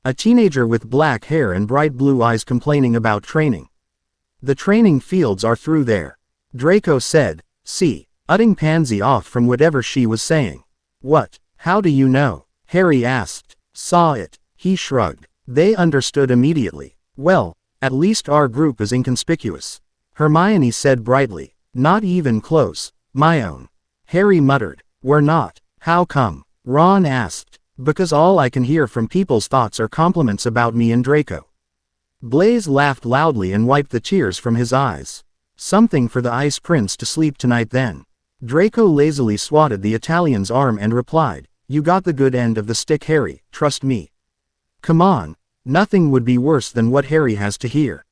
A teenager with black hair and bright blue eyes complaining about training. "The training fields are through there," Draco said, cutting Pansy off from whatever she was saying. "What? How do you know?" Harry asked. "Saw it," he shrugged. They understood immediately. "Well, at least our group is inconspicuous," Hermione said brightly. "Not even close, my own," Harry muttered. "We're not. How come?" Ron asked. "Because all I can hear from people's thoughts are compliments about me and Draco." Blaise laughed loudly and wiped the tears from his eyes. "Something for the Ice Prince to sleep tonight then." Draco lazily swatted the Italian's arm and replied, "You got the good end of the stick, Harry, trust me." "Come on, nothing would be worse than what Harry has to hear,"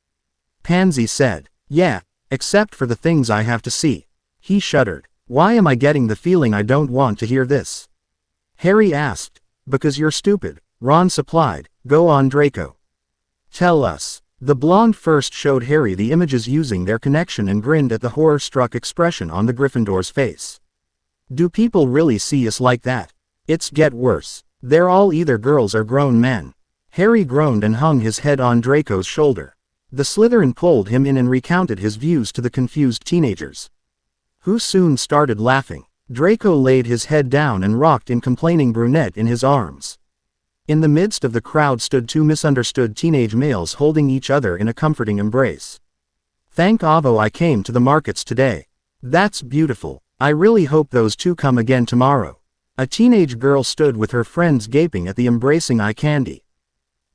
Pansy said. "Yeah, except for the things I have to see." He shuddered. "Why am I getting the feeling I don't want to hear this?" Harry asked. "Because you're stupid," Ron supplied. "Go on, Draco. Tell us." The blonde first showed Harry the images using their connection and grinned at the horror-struck expression on the Gryffindor's face. "Do people really see us like that? It's get worse. They're all either girls or grown men." Harry groaned and hung his head on Draco's shoulder. The Slytherin pulled him in and recounted his views to the confused teenagers, who soon started laughing. Draco laid his head down and rocked in complaining brunette in his arms. In the midst of the crowd stood two misunderstood teenage males holding each other in a comforting embrace. Thank Avo I came to the markets today. That's beautiful. I really hope those two come again tomorrow. A teenage girl stood with her friends gaping at the embracing eye candy.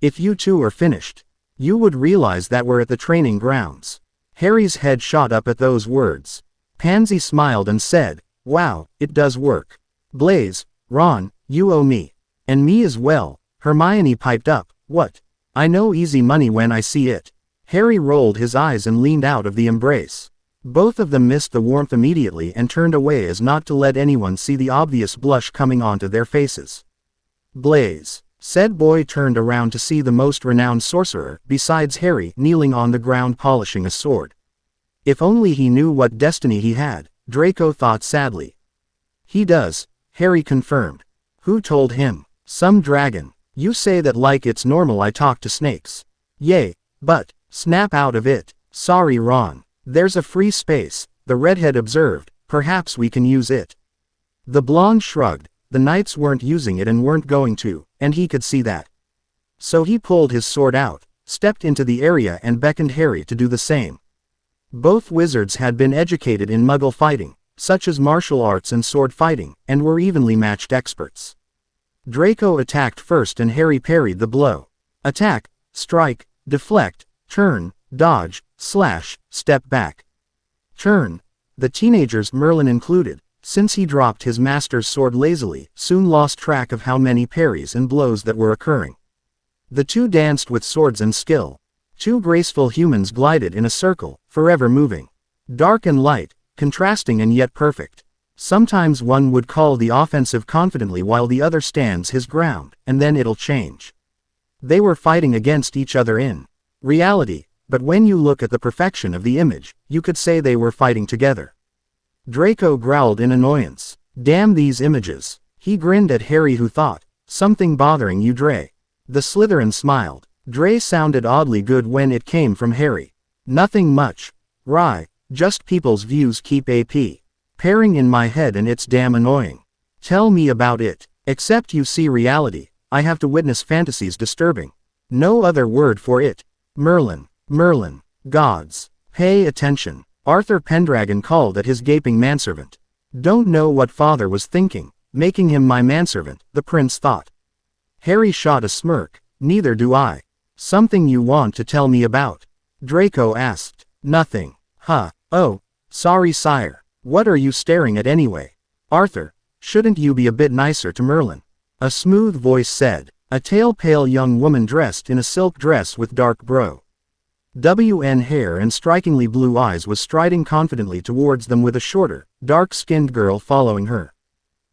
If you two are finished, you would realize that we're at the training grounds. Harry's head shot up at those words. Pansy smiled and said, wow, it does work. Blaze, Ron, you owe me. And me as well, Hermione piped up. What? I know easy money when I see it. Harry rolled his eyes and leaned out of the embrace. Both of them missed the warmth immediately and turned away as not to let anyone see the obvious blush coming onto their faces. Blaze, said boy, turned around to see the most renowned sorcerer, besides Harry, kneeling on the ground polishing a sword. If only he knew what destiny he had, Draco thought sadly. He does, Harry confirmed. Who told him? Some dragon. You say that like it's normal I talk to snakes. Yay, but, snap out of it. Sorry Ron. There's a free space, the redhead observed, perhaps we can use it. The blonde shrugged, the knights weren't using it and weren't going to, and he could see that. So he pulled his sword out, stepped into the area and beckoned Harry to do the same. Both wizards had been educated in Muggle fighting, such as martial arts and sword fighting, and were evenly matched experts. Draco attacked first and Harry parried the blow. Attack, strike, deflect, turn, dodge, slash, step back. Turn. The teenagers, Merlin included, since he dropped his master's sword lazily, soon lost track of how many parries and blows that were occurring. The two danced with swords and skill. Two graceful humans glided in a circle, forever moving. Dark and light, contrasting and yet perfect. Sometimes one would call the offensive confidently while the other stands his ground, and then it'll change. They were fighting against each other in reality, but when you look at the perfection of the image, you could say they were fighting together. Draco growled in annoyance. Damn these images. He grinned at Harry who thought, something bothering you Dre. The Slytherin smiled. Dre sounded oddly good when it came from Harry. Nothing much. Rye, just people's views keep AP. Pairing in my head and it's damn annoying. Tell me about it. Except you see reality, I have to witness fantasies disturbing. No other word for it. Merlin, Merlin, gods. Pay attention. Arthur Pendragon called at his gaping manservant. Don't know what father was thinking, making him my manservant, the prince thought. Harry shot a smirk. Neither do I. Something you want to tell me about? Draco asked. Nothing. Huh. Oh, sorry sire. What are you staring at anyway? Arthur, shouldn't you be a bit nicer to Merlin? A smooth voice said. A pale young woman dressed in a silk dress with dark WN hair and strikingly blue eyes was striding confidently towards them with a shorter, dark-skinned girl following her.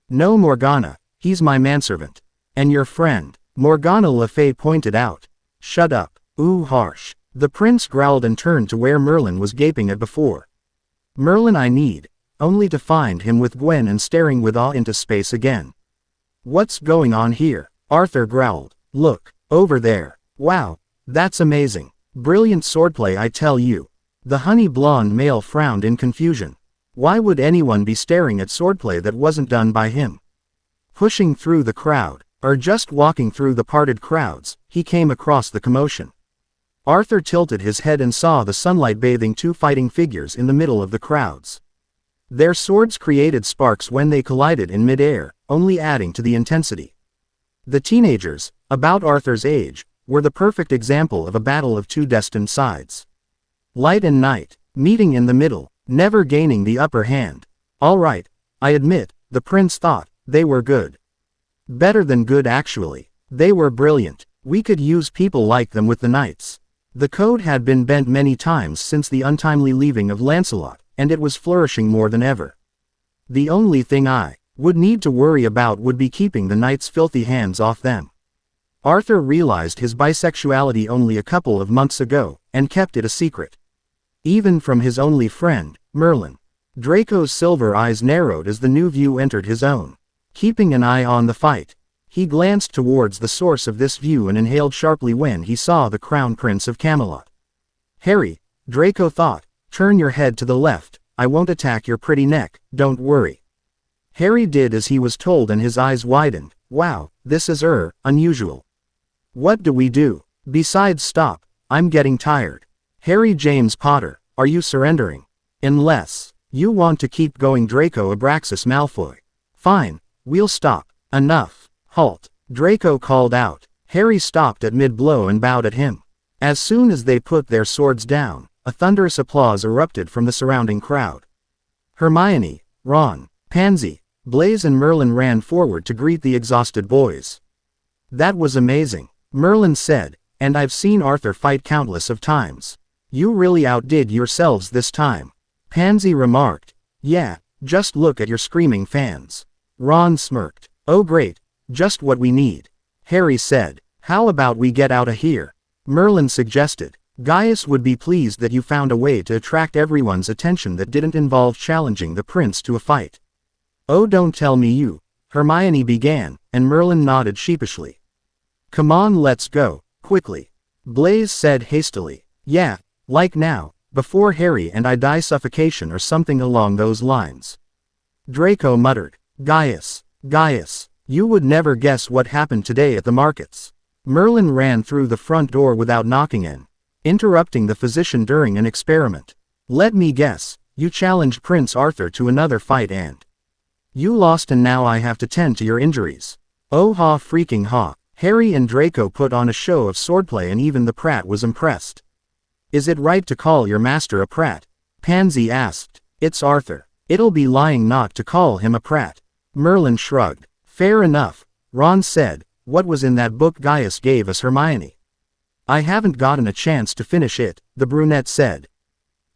No Morgana, he's my manservant. And your friend, Morgana Le Fay pointed out. Shut up. Ooh harsh. The prince growled and turned to where Merlin was gaping at before. Merlin I need, only to find him with Gwen and staring with awe into space again. What's going on here? Arthur growled. Look, over there. Wow, that's amazing. Brilliant swordplay I tell you. The honey blonde male frowned in confusion. Why would anyone be staring at swordplay that wasn't done by him? Pushing through the crowd, or just walking through the parted crowds, he came across the commotion. Arthur tilted his head and saw the sunlight bathing two fighting figures in the middle of the crowds. Their swords created sparks when they collided in mid-air, only adding to the intensity. The teenagers, about Arthur's age, were the perfect example of a battle of two destined sides. Light and night, meeting in the middle, never gaining the upper hand. All right, I admit, the prince thought, they were good. Better than good actually. They were brilliant. We could use people like them with the knights. The code had been bent many times since the untimely leaving of Lancelot, and it was flourishing more than ever. The only thing I would need to worry about would be keeping the knights' filthy hands off them. Arthur realized his bisexuality only a couple of months ago, and kept it a secret. Even from his only friend, Merlin. Draco's silver eyes narrowed as the new view entered his own. Keeping an eye on the fight, he glanced towards the source of this view and inhaled sharply when he saw the Crown Prince of Camelot. Harry, Draco thought, turn your head to the left, I won't attack your pretty neck, don't worry. Harry did as he was told and his eyes widened. Wow, this is unusual. What do we do? Besides stop, I'm getting tired. Harry James Potter, are you surrendering? Unless you want to keep going, Draco Abraxas Malfoy. Fine, we'll stop. Enough. Halt. Draco called out. Harry stopped at mid-blow and bowed at him. As soon as they put their swords down, a thunderous applause erupted from the surrounding crowd. Hermione, Ron, Pansy, Blaise and Merlin ran forward to greet the exhausted boys. That was amazing, Merlin said, and I've seen Arthur fight countless of times. You really outdid yourselves this time. Pansy remarked. Yeah, just look at your screaming fans. Ron smirked. Oh great, just what we need. Harry said. How about we get out of here? Merlin suggested. Gaius would be pleased that you found a way to attract everyone's attention that didn't involve challenging the prince to a fight. Oh, don't tell me you. Hermione began, and Merlin nodded sheepishly. Come on, let's go, quickly. Blaise said hastily. Yeah, like now, before Harry and I die suffocation or something along those lines. Draco muttered. Gaius, you would never guess what happened today at the markets. Merlin ran through the front door without knocking in, interrupting the physician during an experiment. Let me guess, you challenged Prince Arthur to another fight and you lost, and now I have to tend to your injuries. Oh ha freaking ha. Harry and Draco put on a show of swordplay and even the Prat was impressed. Is it right to call your master a Prat? Pansy asked. It's Arthur. It'll be lying not to call him a Prat. Merlin shrugged. Fair enough, Ron said. What was in that book Gaius gave us, Hermione? I haven't gotten a chance to finish it, the brunette said.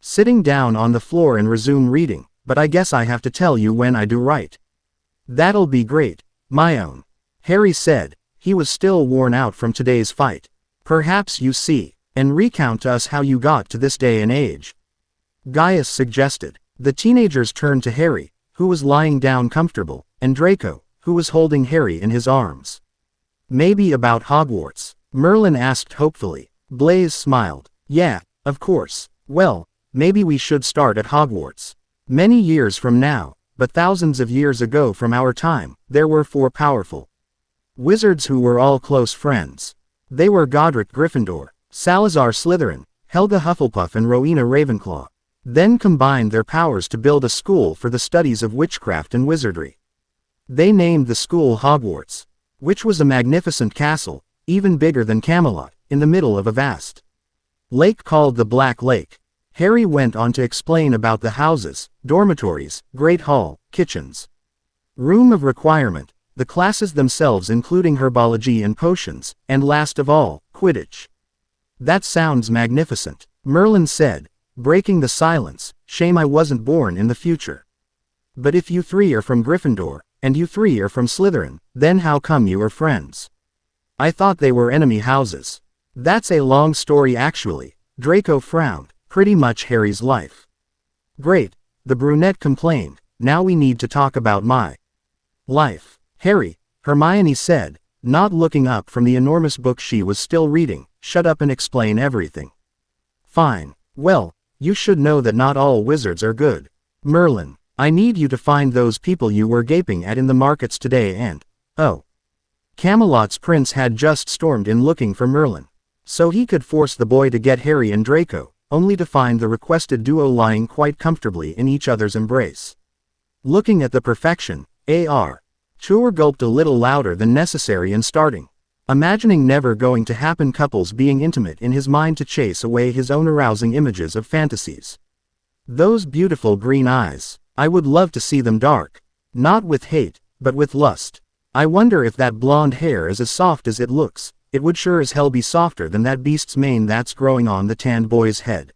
Sitting down on the floor and resume reading, but I guess I have to tell you when I do right. That'll be great, my own. Harry said. He was still worn out from today's fight. Perhaps you see, and recount to us how you got to this day and age. Gaius suggested. The teenagers turned to Harry, who was lying down comfortable, and Draco, who was holding Harry in his arms. Maybe about Hogwarts? Merlin asked hopefully. Blaise smiled. Yeah, of course. Well, maybe we should start at Hogwarts. Many years from now, but thousands of years ago from our time, there were 4 powerful wizards who were all close friends. They were Godric Gryffindor, Salazar Slytherin, Helga Hufflepuff and Rowena Ravenclaw. Then combined their powers to build a school for the studies of witchcraft and wizardry. They named the school Hogwarts, which was a magnificent castle, even bigger than Camelot, in the middle of a vast lake called the Black Lake. Harry went on to explain about the houses, dormitories, great hall, kitchens, room of requirement, the classes themselves including herbology and potions, and last of all, Quidditch. That sounds magnificent, Merlin said, breaking the silence. Shame I wasn't born in the future. But if you 3 are from Gryffindor, and you 3 are from Slytherin, then how come you are friends? I thought they were enemy houses. That's a long story actually. Draco frowned. Pretty much Harry's life. Great, the brunette complained. Now we need to talk about my life. Harry, Hermione said, not looking up from the enormous book she was still reading. Shut up and explain everything. Fine. Well, you should know that not all wizards are good. Merlin, I need you to find those people you were gaping at in the markets today and, oh. Camelot's prince had just stormed in looking for Merlin, so he could force the boy to get Harry and Draco, only to find the requested duo lying quite comfortably in each other's embrace. Looking at the perfection, A.R. Tour gulped a little louder than necessary and starting, imagining never going to happen couples being intimate in his mind to chase away his own arousing images of fantasies. Those beautiful green eyes, I would love to see them dark. Not with hate, but with lust. I wonder if that blonde hair is as soft as it looks. It would sure as hell be softer than that beast's mane that's growing on the tanned boy's head.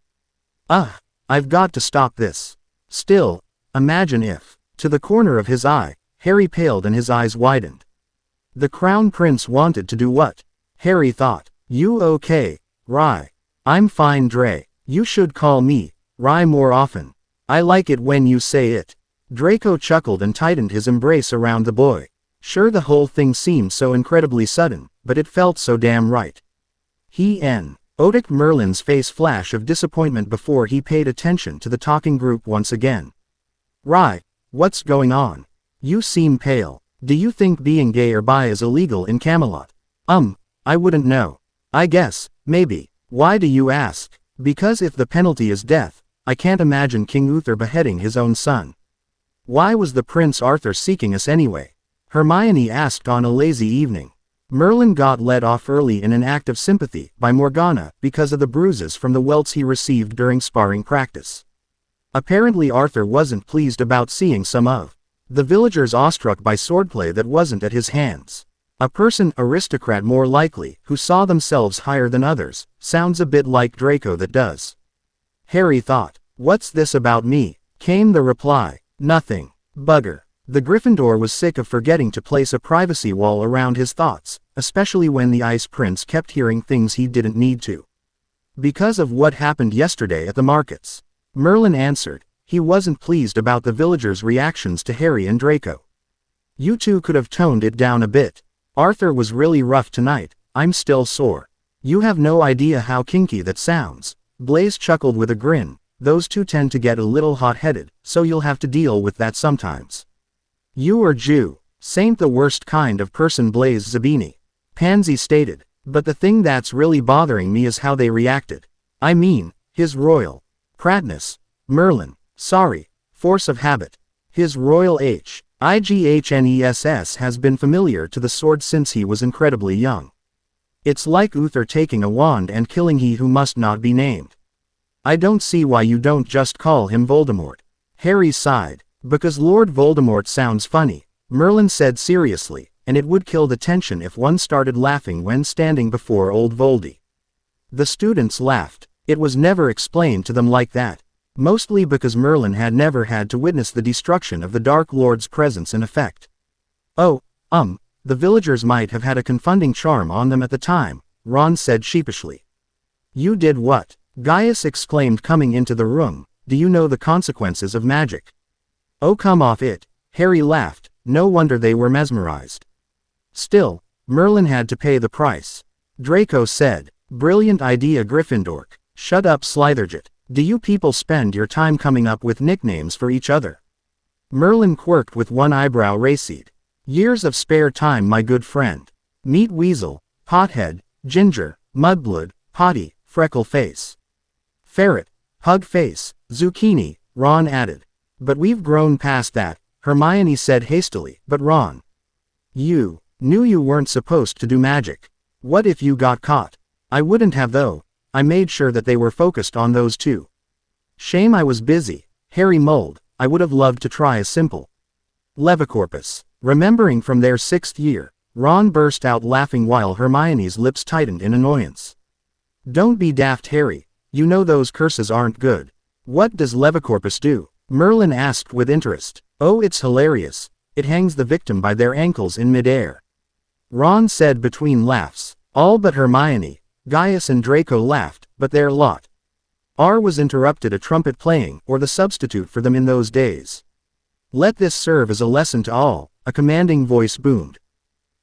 I've got to stop this. Still, imagine if, to the corner of his eye, Harry paled and his eyes widened. The Crown Prince wanted to do what? Harry thought. You okay, Rye? I'm fine, Dre. You should call me Rye more often. I like it when you say it. Draco chuckled and tightened his embrace around the boy. Sure, the whole thing seemed so incredibly sudden, but it felt so damn right. Odic Merlin's face flash of disappointment before he paid attention to the talking group once again. Rye, what's going on? You seem pale. Do you think being gay or bi is illegal in Camelot? I wouldn't know. I guess, maybe. Why do you ask? Because if the penalty is death, I can't imagine King Uther beheading his own son. Why was the Prince Arthur seeking us anyway? Hermione asked on a lazy evening. Merlin got let off early in an act of sympathy by Morgana because of the bruises from the welts he received during sparring practice. Apparently Arthur wasn't pleased about seeing some of the villagers awestruck by swordplay that wasn't at his hands. A person aristocrat more likely, who saw themselves higher than others, sounds a bit like Draco that does. Harry thought. What's this about me? Came the reply. Nothing. Bugger. The Gryffindor was sick of forgetting to place a privacy wall around his thoughts, especially when the Ice Prince kept hearing things he didn't need to. Because of what happened yesterday at the markets. Merlin answered. He wasn't pleased about the villagers' reactions to Harry and Draco. You two could have toned it down a bit. Arthur was really rough tonight. I'm still sore. You have no idea how kinky that sounds. Blaise chuckled with a grin. Those two tend to get a little hot-headed, so you'll have to deal with that sometimes. You or Jew, saint the worst kind of person, Blaise Zabini. Pansy stated. But the thing that's really bothering me is how they reacted. I mean, his royal pratness. Merlin. Sorry. Force of habit. His royal Highness has been familiar to the sword since he was incredibly young. It's like Uther taking a wand and killing he who must not be named. I don't see why you don't just call him Voldemort. Harry sighed. Because Lord Voldemort sounds funny, Merlin said seriously, and it would kill the tension if one started laughing when standing before old Voldy. The students laughed. It was never explained to them like that. Mostly because Merlin had never had to witness the destruction of the Dark Lord's presence in effect. Oh, the villagers might have had a confounding charm on them at the time, Ron said sheepishly. You did what? Gaius exclaimed coming into the room. Do you know the consequences of magic? Oh, come off it. Harry laughed. No wonder they were mesmerized. Still, Merlin had to pay the price. Draco said. Brilliant idea, Gryffindor. Shut up, Slythergit. Do you people spend your time coming up with nicknames for each other? Merlin quirked with one eyebrow raised. Years of spare time, my good friend. Meet Weasel, Pothead, Ginger, Mudblood, Potty, Freckle Face. Ferret, Pug Face, Zucchini, Ron added. But we've grown past that, Hermione said hastily. But Ron. You knew you weren't supposed to do magic. What if you got caught? I wouldn't have though. I made sure that they were focused on those two. Shame I was busy. Harry mulled. I would have loved to try a simple Levicorpus. Remembering from their 6th year, Ron burst out laughing while Hermione's lips tightened in annoyance. Don't be daft, Harry. You know those curses aren't good. What does Levicorpus do? Merlin asked with interest. Oh, it's hilarious. It hangs the victim by their ankles in midair. Ron said between laughs. All but Hermione. Gaius and Draco laughed, but their lot. Was interrupted a trumpet playing, or the substitute for them in those days. Let this serve as a lesson to all, a commanding voice boomed.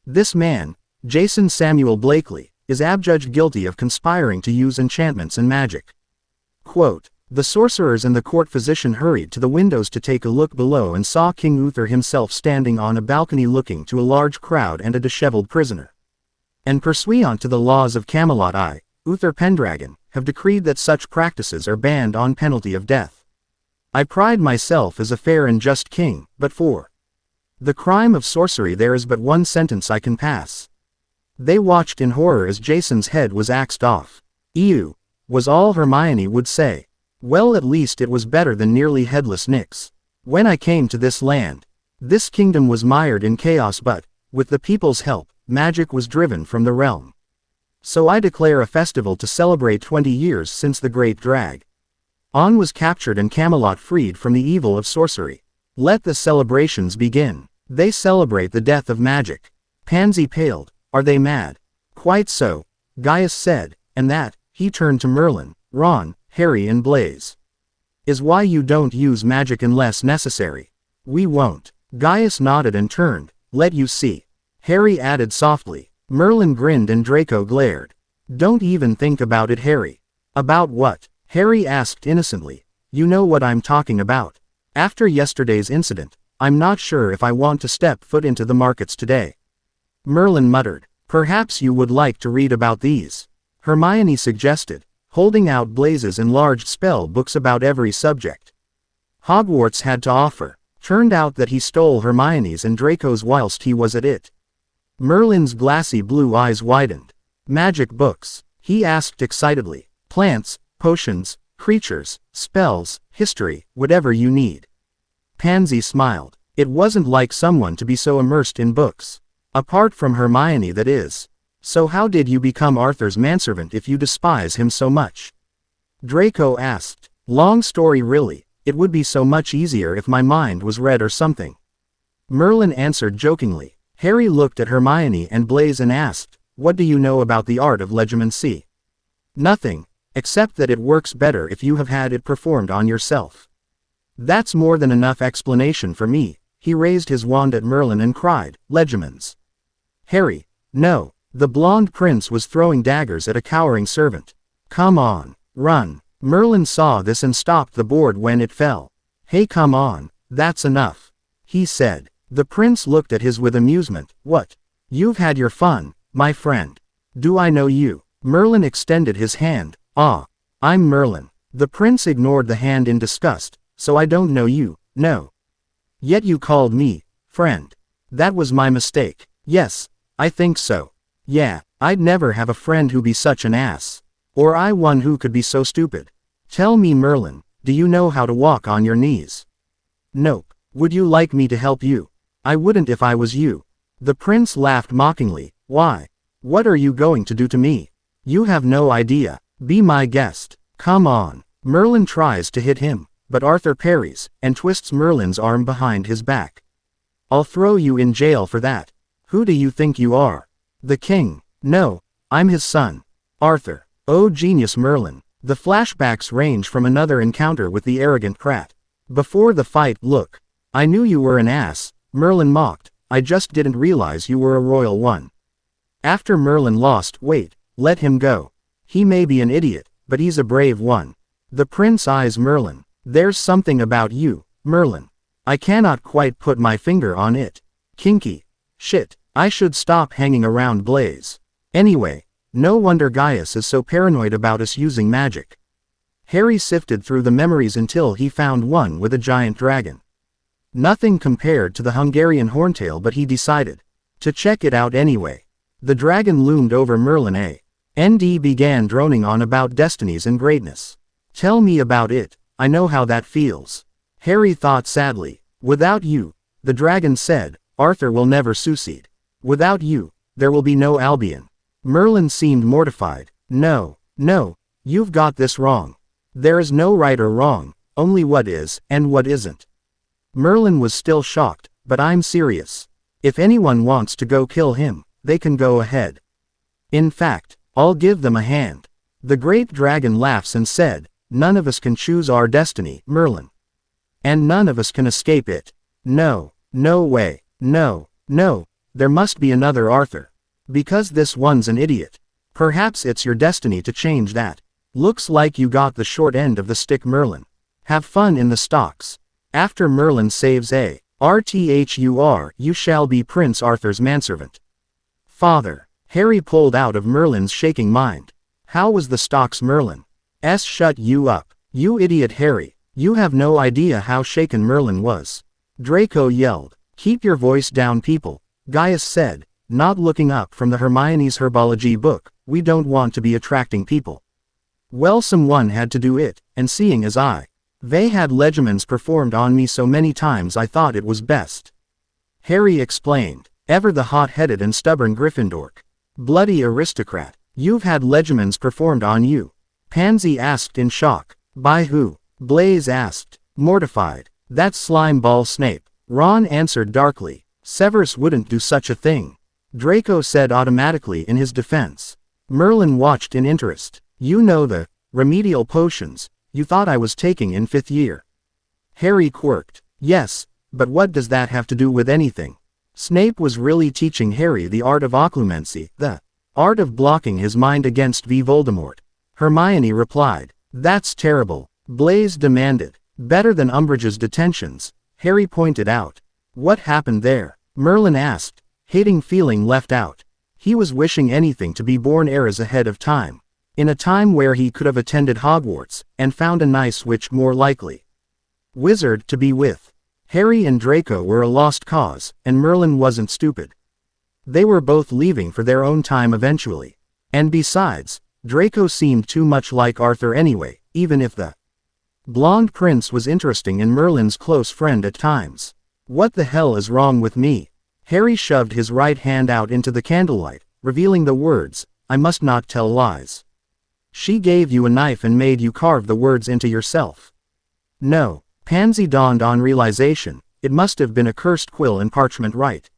This man, Jason Samuel Blakely, is adjudged guilty of conspiring to use enchantments and magic. Quote, the sorcerers and the court physician hurried to the windows to take a look below and saw King Uther himself standing on a balcony looking to a large crowd and a disheveled prisoner. And pursuant to the laws of Camelot I, Uther Pendragon, have decreed that such practices are banned on penalty of death. I pride myself as a fair and just king, but for the crime of sorcery there is but one sentence I can pass. They watched in horror as Jason's head was axed off. Ew, was all Hermione would say. Well, at least it was better than nearly headless Nyx. When I came to this land, this kingdom was mired in chaos, but, with the people's help, magic was driven from the realm. So I declare a festival to celebrate 20 years since the Great Drag was captured and Camelot freed from the evil of sorcery. Let the celebrations begin. They celebrate the death of magic. Pansy paled. Are they mad? Quite so, Gaius said, and that, he turned to Merlin, Ron, Harry and Blaise, is why you don't use magic unless necessary. We won't. Gaius nodded and turned. Let you see. Harry added softly. Merlin grinned and Draco glared. Don't even think about it, Harry. About what? Harry asked innocently. You know what I'm talking about. After yesterday's incident, I'm not sure if I want to step foot into the markets today. Merlin muttered. Perhaps you would like to read about these, Hermione suggested, holding out Blaze's enlarged spell books about every subject Hogwarts had to offer. Turned out that he stole Hermione's and Draco's whilst he was at it. Merlin's glassy blue eyes widened. Magic books, he asked excitedly. Plants, potions, creatures, spells, history, whatever you need. Pansy smiled. It wasn't like someone to be so immersed in books. Apart from Hermione, that is. So how did you become Arthur's manservant if you despise him so much? Draco asked. Long story really. It would be so much easier if my mind was read or something. Merlin answered jokingly. Harry looked at Hermione and Blaze and asked, what do you know about the art of legimancy? Nothing, except that it works better if you have had it performed on yourself. That's more than enough explanation for me. He raised his wand at Merlin and cried, Legimens. Harry, no. The blonde prince was throwing daggers at a cowering servant. Come on, run. Merlin saw this and stopped the board when it fell. Hey, come on, that's enough, he said. The prince looked at his with amusement. What? You've had your fun, my friend. Do I know you? Merlin extended his hand. Ah, I'm Merlin. The prince ignored the hand in disgust. So I don't know you, no. Yet you called me friend. That was my mistake. Yes, I think so. Yeah, I'd never have a friend who be such an ass. Or I one who could be so stupid. Tell me, Merlin, do you know how to walk on your knees? Nope. Would you like me to help you? I wouldn't if I was you. The prince laughed mockingly. Why? What are you going to do to me? You have no idea. Be my guest. Come on. Merlin tries to hit him, but Arthur parries, and twists Merlin's arm behind his back. I'll throw you in jail for that. Who do you think you are? The king. No, I'm his son. Arthur. Oh genius Merlin. The flashbacks range from another encounter with the arrogant Pratt. Before the fight, look. I knew you were an ass, Merlin mocked. I just didn't realize you were a royal one. After Merlin lost, wait, let him go. He may be an idiot, but he's a brave one. The prince eyes Merlin. There's something about you, Merlin. I cannot quite put my finger on it. Kinky. Shit, I should stop hanging around Blaze. Anyway, no wonder Gaius is so paranoid about us using magic. Harry sifted through the memories until he found one with a giant dragon. Nothing compared to the Hungarian horntail, but he decided to check it out anyway. The dragon loomed over Merlin. A.N.D. began droning on about destinies and greatness. Tell me about it, I know how that feels. Harry thought sadly. Without you, the dragon said, Arthur will never succeed. Without you, there will be no Albion. Merlin seemed mortified. No, you've got this wrong. There is no right or wrong, only what is, and what isn't. Merlin was still shocked, but I'm serious. If anyone wants to go kill him, they can go ahead. In fact, I'll give them a hand. The great dragon laughs and said, none of us can choose our destiny, Merlin. And none of us can escape it. No way, no, there must be another Arthur. Because this one's an idiot. Perhaps it's your destiny to change that. Looks like you got the short end of the stick, Merlin. Have fun in the stocks. After Merlin saves Arthur, you shall be Prince Arthur's manservant. Father. Harry pulled out of Merlin's shaking mind. How was the stocks, Merlin? Shut you up. You idiot Harry. You have no idea how shaken Merlin was. Draco yelled. Keep your voice down, people. Gaius said, not looking up from the Hermione's herbology book. We don't want to be attracting people. Well, someone had to do it, and seeing as they had legimens performed on me so many times, I thought it was best. Harry explained. Ever the hot-headed and stubborn Gryffindor. Bloody aristocrat. You've had legimens performed on you. Pansy asked in shock. By who? Blaze asked, mortified. That slime ball Snape. Ron answered darkly. Severus wouldn't do such a thing. Draco said automatically in his defense. Merlin watched in interest. You know the remedial potions you thought I was taking in 5th year. Harry quirked. Yes, but what does that have to do with anything? Snape was really teaching Harry the art of occlumency, the art of blocking his mind against Voldemort. Hermione replied. That's terrible. Blaze demanded. Better than Umbridge's detentions, Harry pointed out. What happened there? Merlin asked, hating feeling left out. He was wishing anything to be born eras ahead of time. In a time where he could have attended Hogwarts, and found a nice witch more likely. Wizard to be with. Harry and Draco were a lost cause, and Merlin wasn't stupid. They were both leaving for their own time eventually. And besides, Draco seemed too much like Arthur anyway, even if the blonde prince was interesting and Merlin's close friend at times. What the hell is wrong with me? Harry shoved his right hand out into the candlelight, revealing the words, I must not tell lies. She gave you a knife and made you carve the words into yourself. No, Pansy dawned on realization, it must have been a cursed quill and parchment right.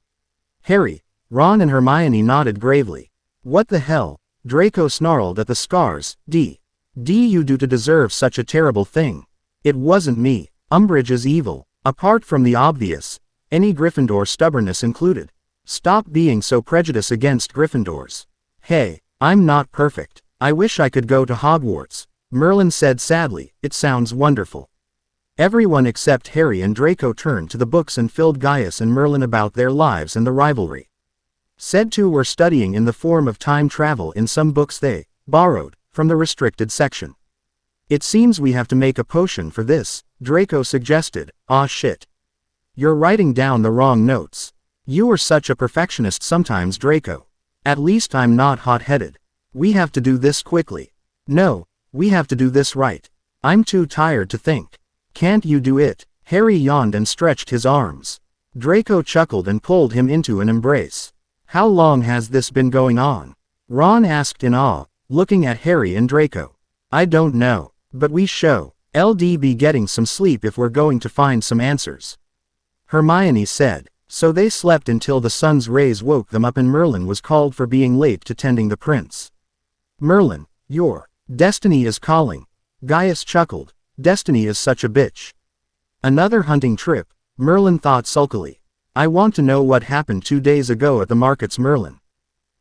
Harry, Ron and Hermione nodded gravely. What the hell? Draco snarled at the scars. You do to deserve such a terrible thing. It wasn't me. Umbridge is evil. Apart from the obvious, any Gryffindor stubbornness included. Stop being so prejudiced against Gryffindors. Hey, I'm not perfect. I wish I could go to Hogwarts, Merlin said sadly. It sounds wonderful. Everyone except Harry and Draco turned to the books and filled Gaius and Merlin about their lives and the rivalry. Said two were studying in the form of time travel in some books they borrowed from the restricted section. It seems we have to make a potion for this, Draco suggested. Aw shit. You're writing down the wrong notes. You are such a perfectionist sometimes, Draco. At least I'm not hot-headed. We have to do this quickly. No, we have to do this right. I'm too tired to think. Can't you do it? Harry yawned and stretched his arms. Draco chuckled and pulled him into an embrace. How long has this been going on? Ron asked in awe, looking at Harry and Draco. I don't know, but we LD be getting some sleep if we're going to find some answers. Hermione said. So they slept until the sun's rays woke them up and Merlin was called for being late to tending the prince. Merlin, your destiny is calling. Gaius chuckled. Destiny is such a bitch. Another hunting trip, Merlin thought sulkily. I want to know what happened 2 days ago at the markets, Merlin.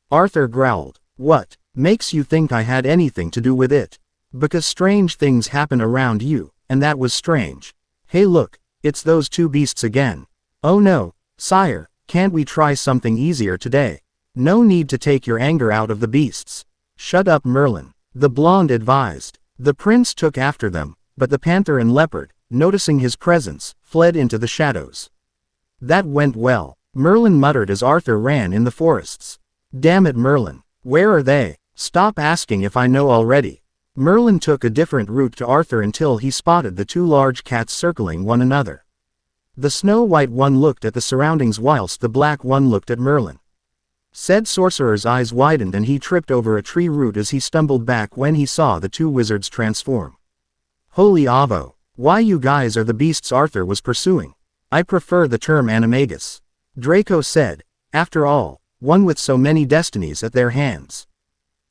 Arthur growled. What makes you think I had anything to do with it? Because strange things happen around you, and that was strange. Hey look, it's those two beasts again. Oh no, sire, can't we try something easier today? No need to take your anger out of the beasts. Shut up, Merlin, the blonde advised. The prince took after them, but the panther and leopard, noticing his presence, fled into the shadows. That went well, Merlin muttered as Arthur ran in the forests. Damn it, Merlin, where are they? Stop asking if I know already. Merlin took a different route to Arthur until he spotted the two large cats circling one another. The snow-white one looked at the surroundings whilst the black one looked at Merlin. Said Sorcerer's eyes widened and he tripped over a tree root as he stumbled back when he saw the two wizards transform. Holy Avo, why you guys are the beasts Arthur was pursuing. I prefer the term animagus. Draco said, after all, one with so many destinies at their hands.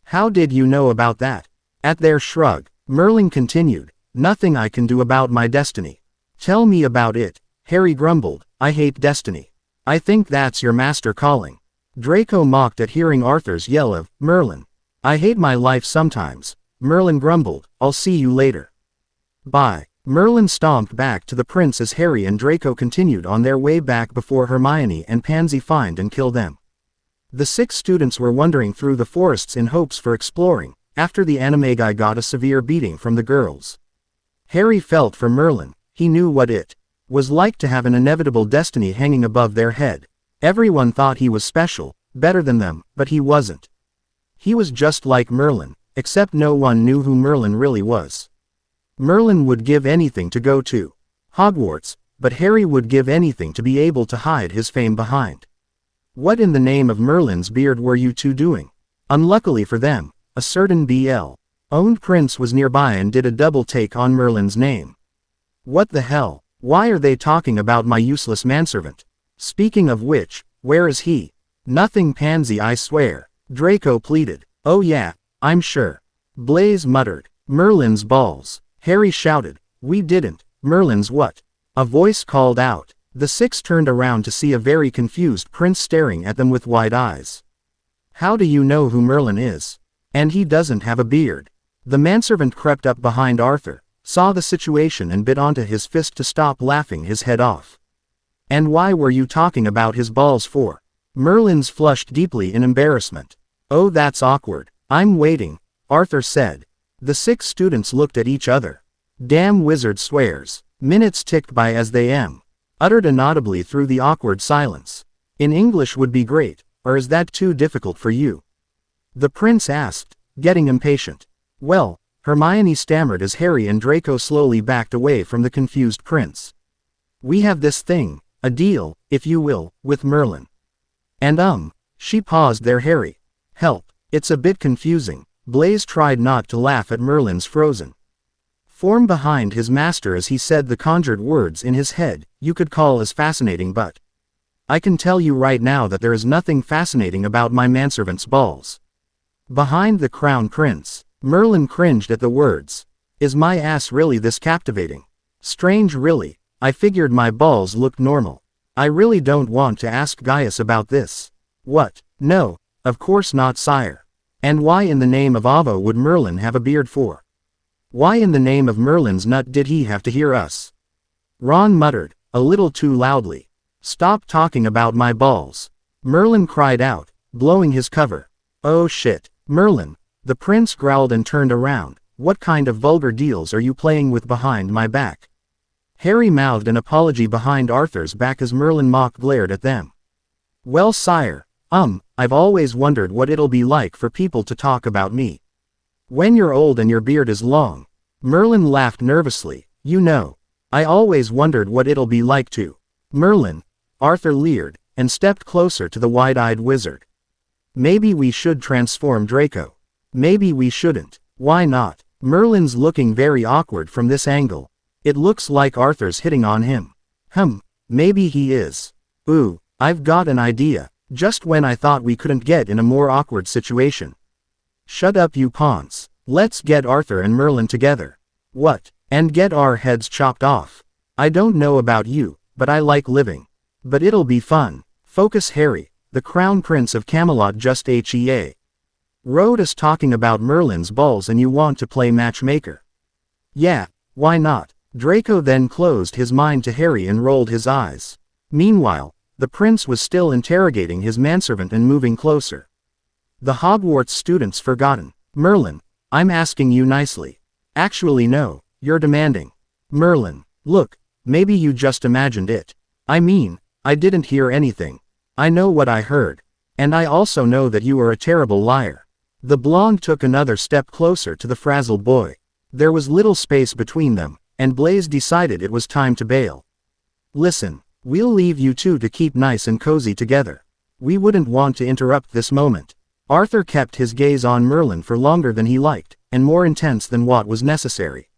How did you know about that? At their shrug, Merlin continued, nothing I can do about my destiny. Tell me about it, Harry grumbled, I hate destiny. I think that's your master calling. Draco mocked at hearing Arthur's yell of, Merlin. I hate my life sometimes, Merlin grumbled, I'll see you later. Bye. Merlin stomped back to the prince as Harry and Draco continued on their way back before Hermione and Pansy find and kill them. The 6 students were wandering through the forests in hopes for exploring, after the animagi got a severe beating from the girls. Harry felt for Merlin, he knew what it was like to have an inevitable destiny hanging above their head. Everyone thought he was special, better than them, but he wasn't. He was just like Merlin, except no one knew who Merlin really was. Merlin would give anything to go to Hogwarts, but Harry would give anything to be able to hide his fame behind. What in the name of Merlin's beard were you two doing? Unluckily for them, a certain BL-owned prince was nearby and did a double take on Merlin's name. What the hell? Why are they talking about my useless manservant? Speaking of which, where is he? Nothing, Pansy, I swear, Draco pleaded. Oh yeah, I'm sure. Blaise muttered. Merlin's balls. Harry shouted. We didn't. Merlin's what? A voice called out. The 6 turned around to see a very confused prince staring at them with wide eyes. How do you know who Merlin is? And he doesn't have a beard. The manservant crept up behind Arthur, saw the situation and bit onto his fist to stop laughing his head off. And why were you talking about his balls for? Merlin's flushed deeply in embarrassment. Oh, that's awkward. I'm waiting, Arthur said. The 6 students looked at each other. Damn wizard swears. Minutes ticked by as they uttered inaudibly through the awkward silence. In English would be great, or is that too difficult for you? The prince asked, getting impatient. Well, Hermione stammered as Harry and Draco slowly backed away from the confused prince. We have this thing, a deal, if you will, with Merlin. And she paused there. Harry. Help, it's a bit confusing. Blaise tried not to laugh at Merlin's frozen form behind his master as he said the conjured words in his head, you could call as fascinating, but I can tell you right now that there is nothing fascinating about my manservant's balls. Behind the crown prince, Merlin cringed at the words. Is my ass really this captivating? Strange really, I figured my balls looked normal. I really don't want to ask Gaius about this. What? No, of course not, sire. And why in the name of Avo would Merlin have a beard for? Why in the name of Merlin's nut did he have to hear us? Ron muttered, a little too loudly. Stop talking about my balls. Merlin cried out, blowing his cover. Oh shit, Merlin. The prince growled and turned around. What kind of vulgar deals are you playing with behind my back? Harry mouthed an apology behind Arthur's back as Merlin mock glared at them. Well, sire, I've always wondered what it'll be like for people to talk about me when you're old and your beard is long. Merlin laughed nervously. You know, I always wondered what it'll be like to. Merlin, Arthur leered, and stepped closer to the wide-eyed wizard. Maybe we should transform Draco. Maybe we shouldn't. Why not? Merlin's looking very awkward from this angle. It looks like Arthur's hitting on him. Maybe he is. Ooh, I've got an idea, just when I thought we couldn't get in a more awkward situation. Shut up, you pawns. Let's get Arthur and Merlin together. What? And get our heads chopped off. I don't know about you, but I like living. But it'll be fun. Focus, Harry. The crown prince of Camelot just wrote us talking about Merlin's balls and you want to play matchmaker. Yeah, why not? Draco then closed his mind to Harry and rolled his eyes. Meanwhile, the prince was still interrogating his manservant and moving closer. The Hogwarts students forgotten. Merlin, I'm asking you nicely. Actually no, you're demanding. Merlin, look, maybe you just imagined it. I mean, I didn't hear anything. I know what I heard. And I also know that you are a terrible liar. The blonde took another step closer to the frazzled boy. There was little space between them, and Blaise decided it was time to bail. Listen, we'll leave you two to keep nice and cozy together. We wouldn't want to interrupt this moment. Arthur kept his gaze on Merlin for longer than he liked, and more intense than what was necessary.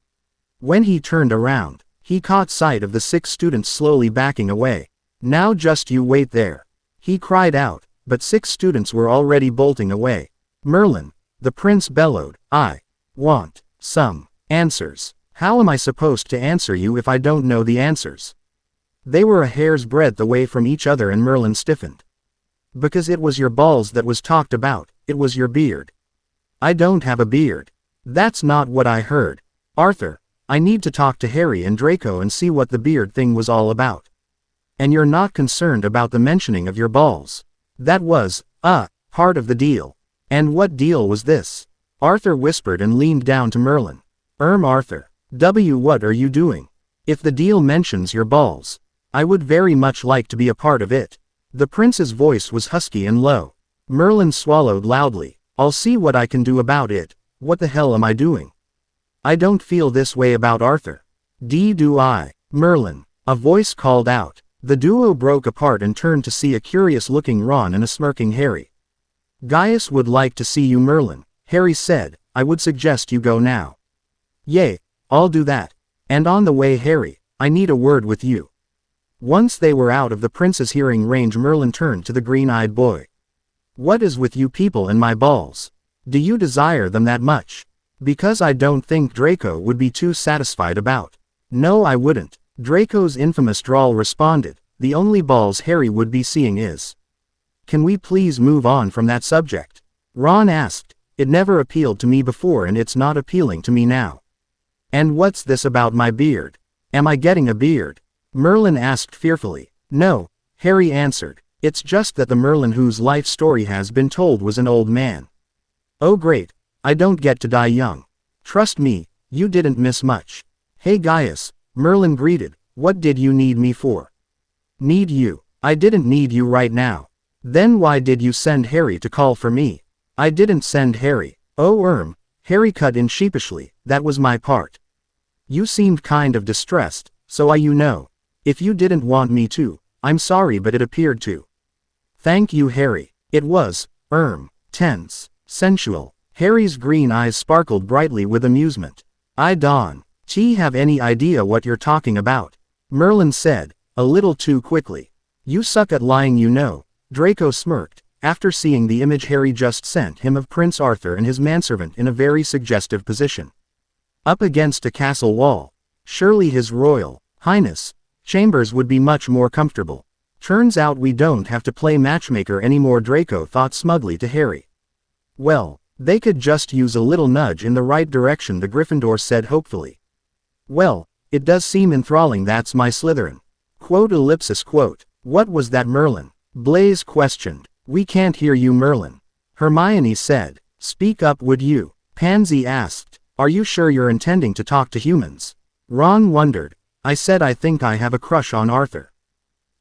When he turned around, he caught sight of the 6 students slowly backing away. Now just you wait there. He cried out, but 6 students were already bolting away. Merlin, the prince bellowed, I want some answers. How am I supposed to answer you if I don't know the answers? They were a hair's breadth away from each other and Merlin stiffened. Because it was your balls that was talked about, it was your beard. I don't have a beard. That's not what I heard. Arthur, I need to talk to Harry and Draco and see what the beard thing was all about. And you're not concerned about the mentioning of your balls. That was, part of the deal. And what deal was this? Arthur whispered and leaned down to Merlin. Arthur. What are you doing? If the deal mentions your balls, I would very much like to be a part of it. The prince's voice was husky and low. Merlin swallowed loudly. I'll see what I can do about it. What the hell am I doing? I don't feel this way about Arthur. Do I? Merlin. A voice called out. The duo broke apart and turned to see a curious-looking Ron and a smirking Harry. Gaius would like to see you, Merlin, Harry said. I would suggest you go now. Yay, I'll do that. And on the way, Harry, I need a word with you. Once they were out of the prince's hearing range, Merlin turned to the green-eyed boy. What is with you people and my balls? Do you desire them that much? Because I don't think Draco would be too satisfied about. No, I wouldn't. Draco's infamous drawl responded. The only balls Harry would be seeing is. Can we please move on from that subject? Ron asked. It never appealed to me before and it's not appealing to me now. And what's this about my beard? Am I getting a beard? Merlin asked fearfully. No, Harry answered. It's just that the Merlin whose life story has been told was an old man. Oh great, I don't get to die young. Trust me, you didn't miss much. Hey Gaius, Merlin greeted, what did you need me for? Need you? I didn't need you right now. Then why did you send Harry to call for me? I didn't send Harry. Oh Harry cut in sheepishly, that was my part. You seemed kind of distressed, so you know. If you didn't want me to, I'm sorry but it appeared to. Thank you Harry. It was, tense, sensual. Harry's green eyes sparkled brightly with amusement. I don't have any idea what you're talking about, Merlin said, a little too quickly. You suck at lying you know, Draco smirked, after seeing the image Harry just sent him of Prince Arthur and his manservant in a very suggestive position. Up against a castle wall. Surely His Royal Highness chambers would be much more comfortable. Turns out we don't have to play matchmaker anymore, Draco thought smugly to Harry. Well, they could just use a little nudge in the right direction, the Gryffindor said hopefully. Well, it does seem enthralling, that's my Slytherin. Quote. What was that Merlin? Blaise questioned. We can't hear you Merlin. Hermione said. Speak up would you? Pansy asked. Are you sure you're intending to talk to humans? Ron wondered. I said I think I have a crush on Arthur.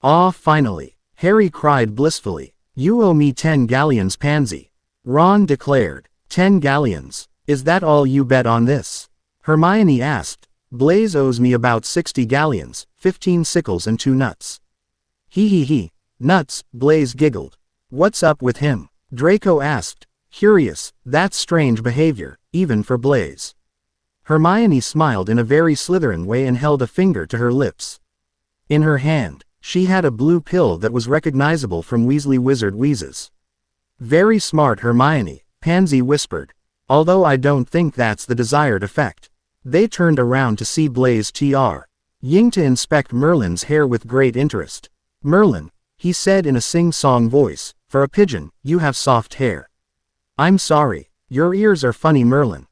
Ah, finally. Harry cried blissfully. You owe me 10 galleons Pansy. Ron declared. 10 galleons. Is that all you bet on this? Hermione asked. Blaise owes me about 60 galleons, 15 sickles and 2 nuts. He. Nuts, Blaise giggled. What's up with him? Draco asked. Curious, that's strange behavior, even for Blaise. Hermione smiled in a very Slytherin way and held a finger to her lips. In her hand, she had a blue pill that was recognizable from Weasley Wizard Wheezes. Very smart Hermione, Pansy whispered. Although I don't think that's the desired effect. They turned around to see Blaise Ying to inspect Merlin's hair with great interest. Merlin, he said in a sing-song voice, for a pigeon, you have soft hair. I'm sorry, your ears are funny Merlin.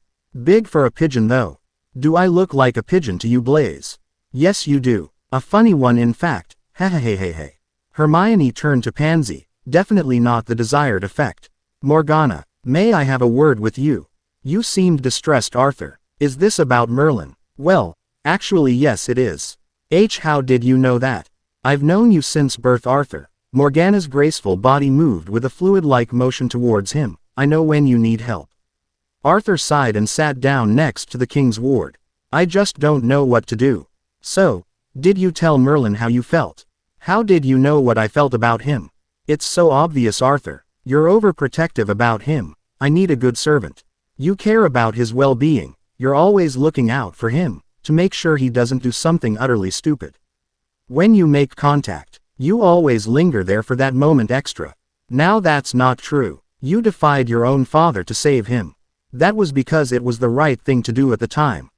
Big for a pigeon though. Do I look like a pigeon to you Blaise? Yes you do. A funny one in fact, hey. Hermione turned to Pansy, definitely not the desired effect. Morgana, may I have a word with you? You seemed distressed Arthur. Is this about Merlin? Well, actually yes it is. How did you know that? I've known you since birth Arthur. Morgana's graceful body moved with a fluid-like motion towards him. I know when you need help. Arthur sighed and sat down next to the king's ward. I just don't know what to do. So, did you tell Merlin how you felt? How did you know what I felt about him? It's so obvious Arthur. You're overprotective about him. I need a good servant. You care about his well-being. You're always looking out for him, to make sure he doesn't do something utterly stupid. When you make contact, you always linger there for that moment extra. Now that's not true. You defied your own father to save him. That was because it was the right thing to do at the time.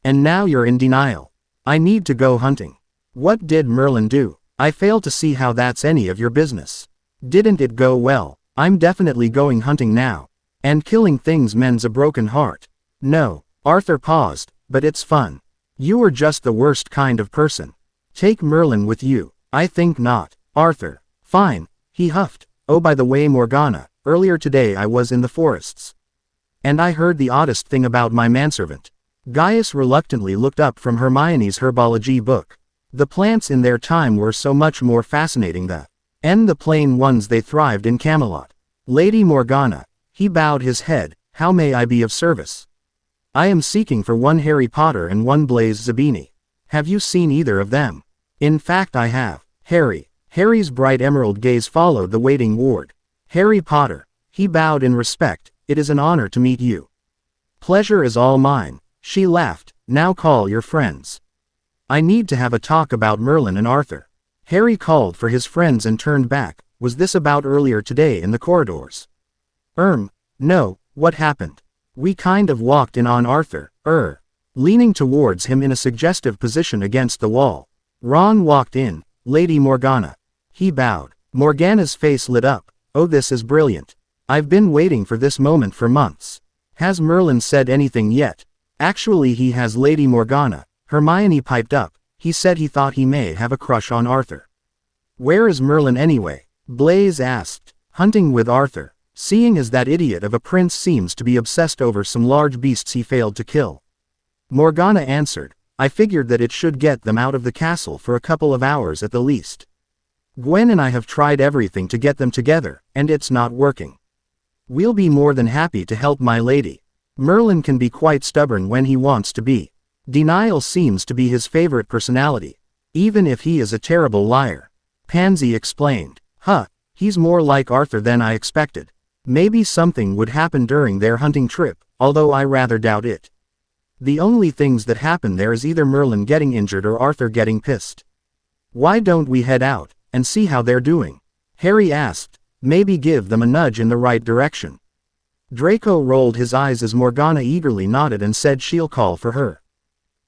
And now you're in denial. I need to go hunting. What did Merlin do? I fail to see how that's any of your business. Didn't it go well? I'm definitely going hunting now. And killing things mends a broken heart. No. Arthur paused, but it's fun. You are just the worst kind of person. Take Merlin with you. I think not. Arthur. Fine. He huffed. Oh by the way Morgana, earlier today I was in the forests. And I heard the oddest thing about my manservant. Gaius reluctantly looked up from Hermione's herbology book. The plants in their time were so much more fascinating than the plain ones they thrived in Camelot. Lady Morgana. He bowed his head. How may I be of service? I am seeking for one Harry Potter and one Blaise Zabini. Have you seen either of them? In fact I have. Harry's bright emerald gaze followed the waiting ward. Harry Potter. He bowed in respect. It is an honor to meet you. Pleasure is all mine. She laughed. Now call your friends. I need to have a talk about Merlin and Arthur. Harry called for his friends and turned back. Was this about earlier today in the corridors? No, what happened? We kind of walked in on Arthur, leaning towards him in a suggestive position against the wall. Ron walked in. Lady Morgana. He bowed. Morgana's face lit up. Oh this is brilliant. I've been waiting for this moment for months. Has Merlin said anything yet? Actually he has Lady Morgana. Hermione piped up. He said he thought he may have a crush on Arthur. Where is Merlin anyway? Blaise asked. Hunting with Arthur, seeing as that idiot of a prince seems to be obsessed over some large beasts he failed to kill. Morgana answered, I figured that it should get them out of the castle for a couple of hours at the least. Gwen and I have tried everything to get them together, and it's not working. We'll be more than happy to help my lady. Merlin can be quite stubborn when he wants to be. Denial seems to be his favorite personality, even if he is a terrible liar. Pansy explained. Huh, he's more like Arthur than I expected. Maybe something would happen during their hunting trip, although I rather doubt it. The only things that happen there is either Merlin getting injured or Arthur getting pissed. Why don't we head out and see how they're doing? Harry asked. Maybe give them a nudge in the right direction. Draco rolled his eyes as Morgana eagerly nodded and said she'll call for her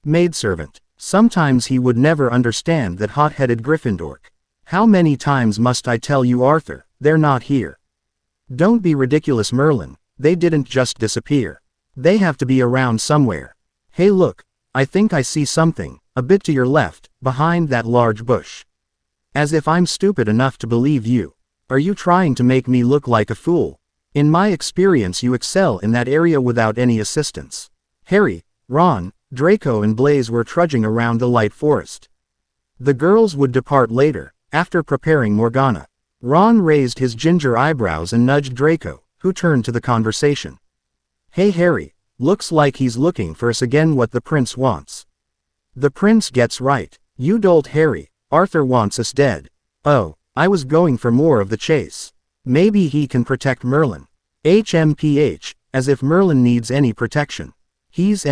maidservant. Sometimes he would never understand that hot-headed Gryffindor. How many times must I tell you, Arthur, they're not here? Don't be ridiculous, Merlin, they didn't just disappear. They have to be around somewhere. Hey look, I think I see something, a bit to your left, behind that large bush. As if I'm stupid enough to believe you. Are you trying to make me look like a fool? In my experience you excel in that area without any assistance. Harry, Ron, Draco and Blaise were trudging around the light forest. The girls would depart later, after preparing Morgana. Ron raised his ginger eyebrows and nudged Draco, who turned to the conversation. Hey Harry, looks like he's looking for us again. What the prince wants. The prince gets right. You dolt Harry, Arthur wants us dead. Oh, I was going for more of the chase. Maybe he can protect Merlin. HMPH, as if Merlin needs any protection. He's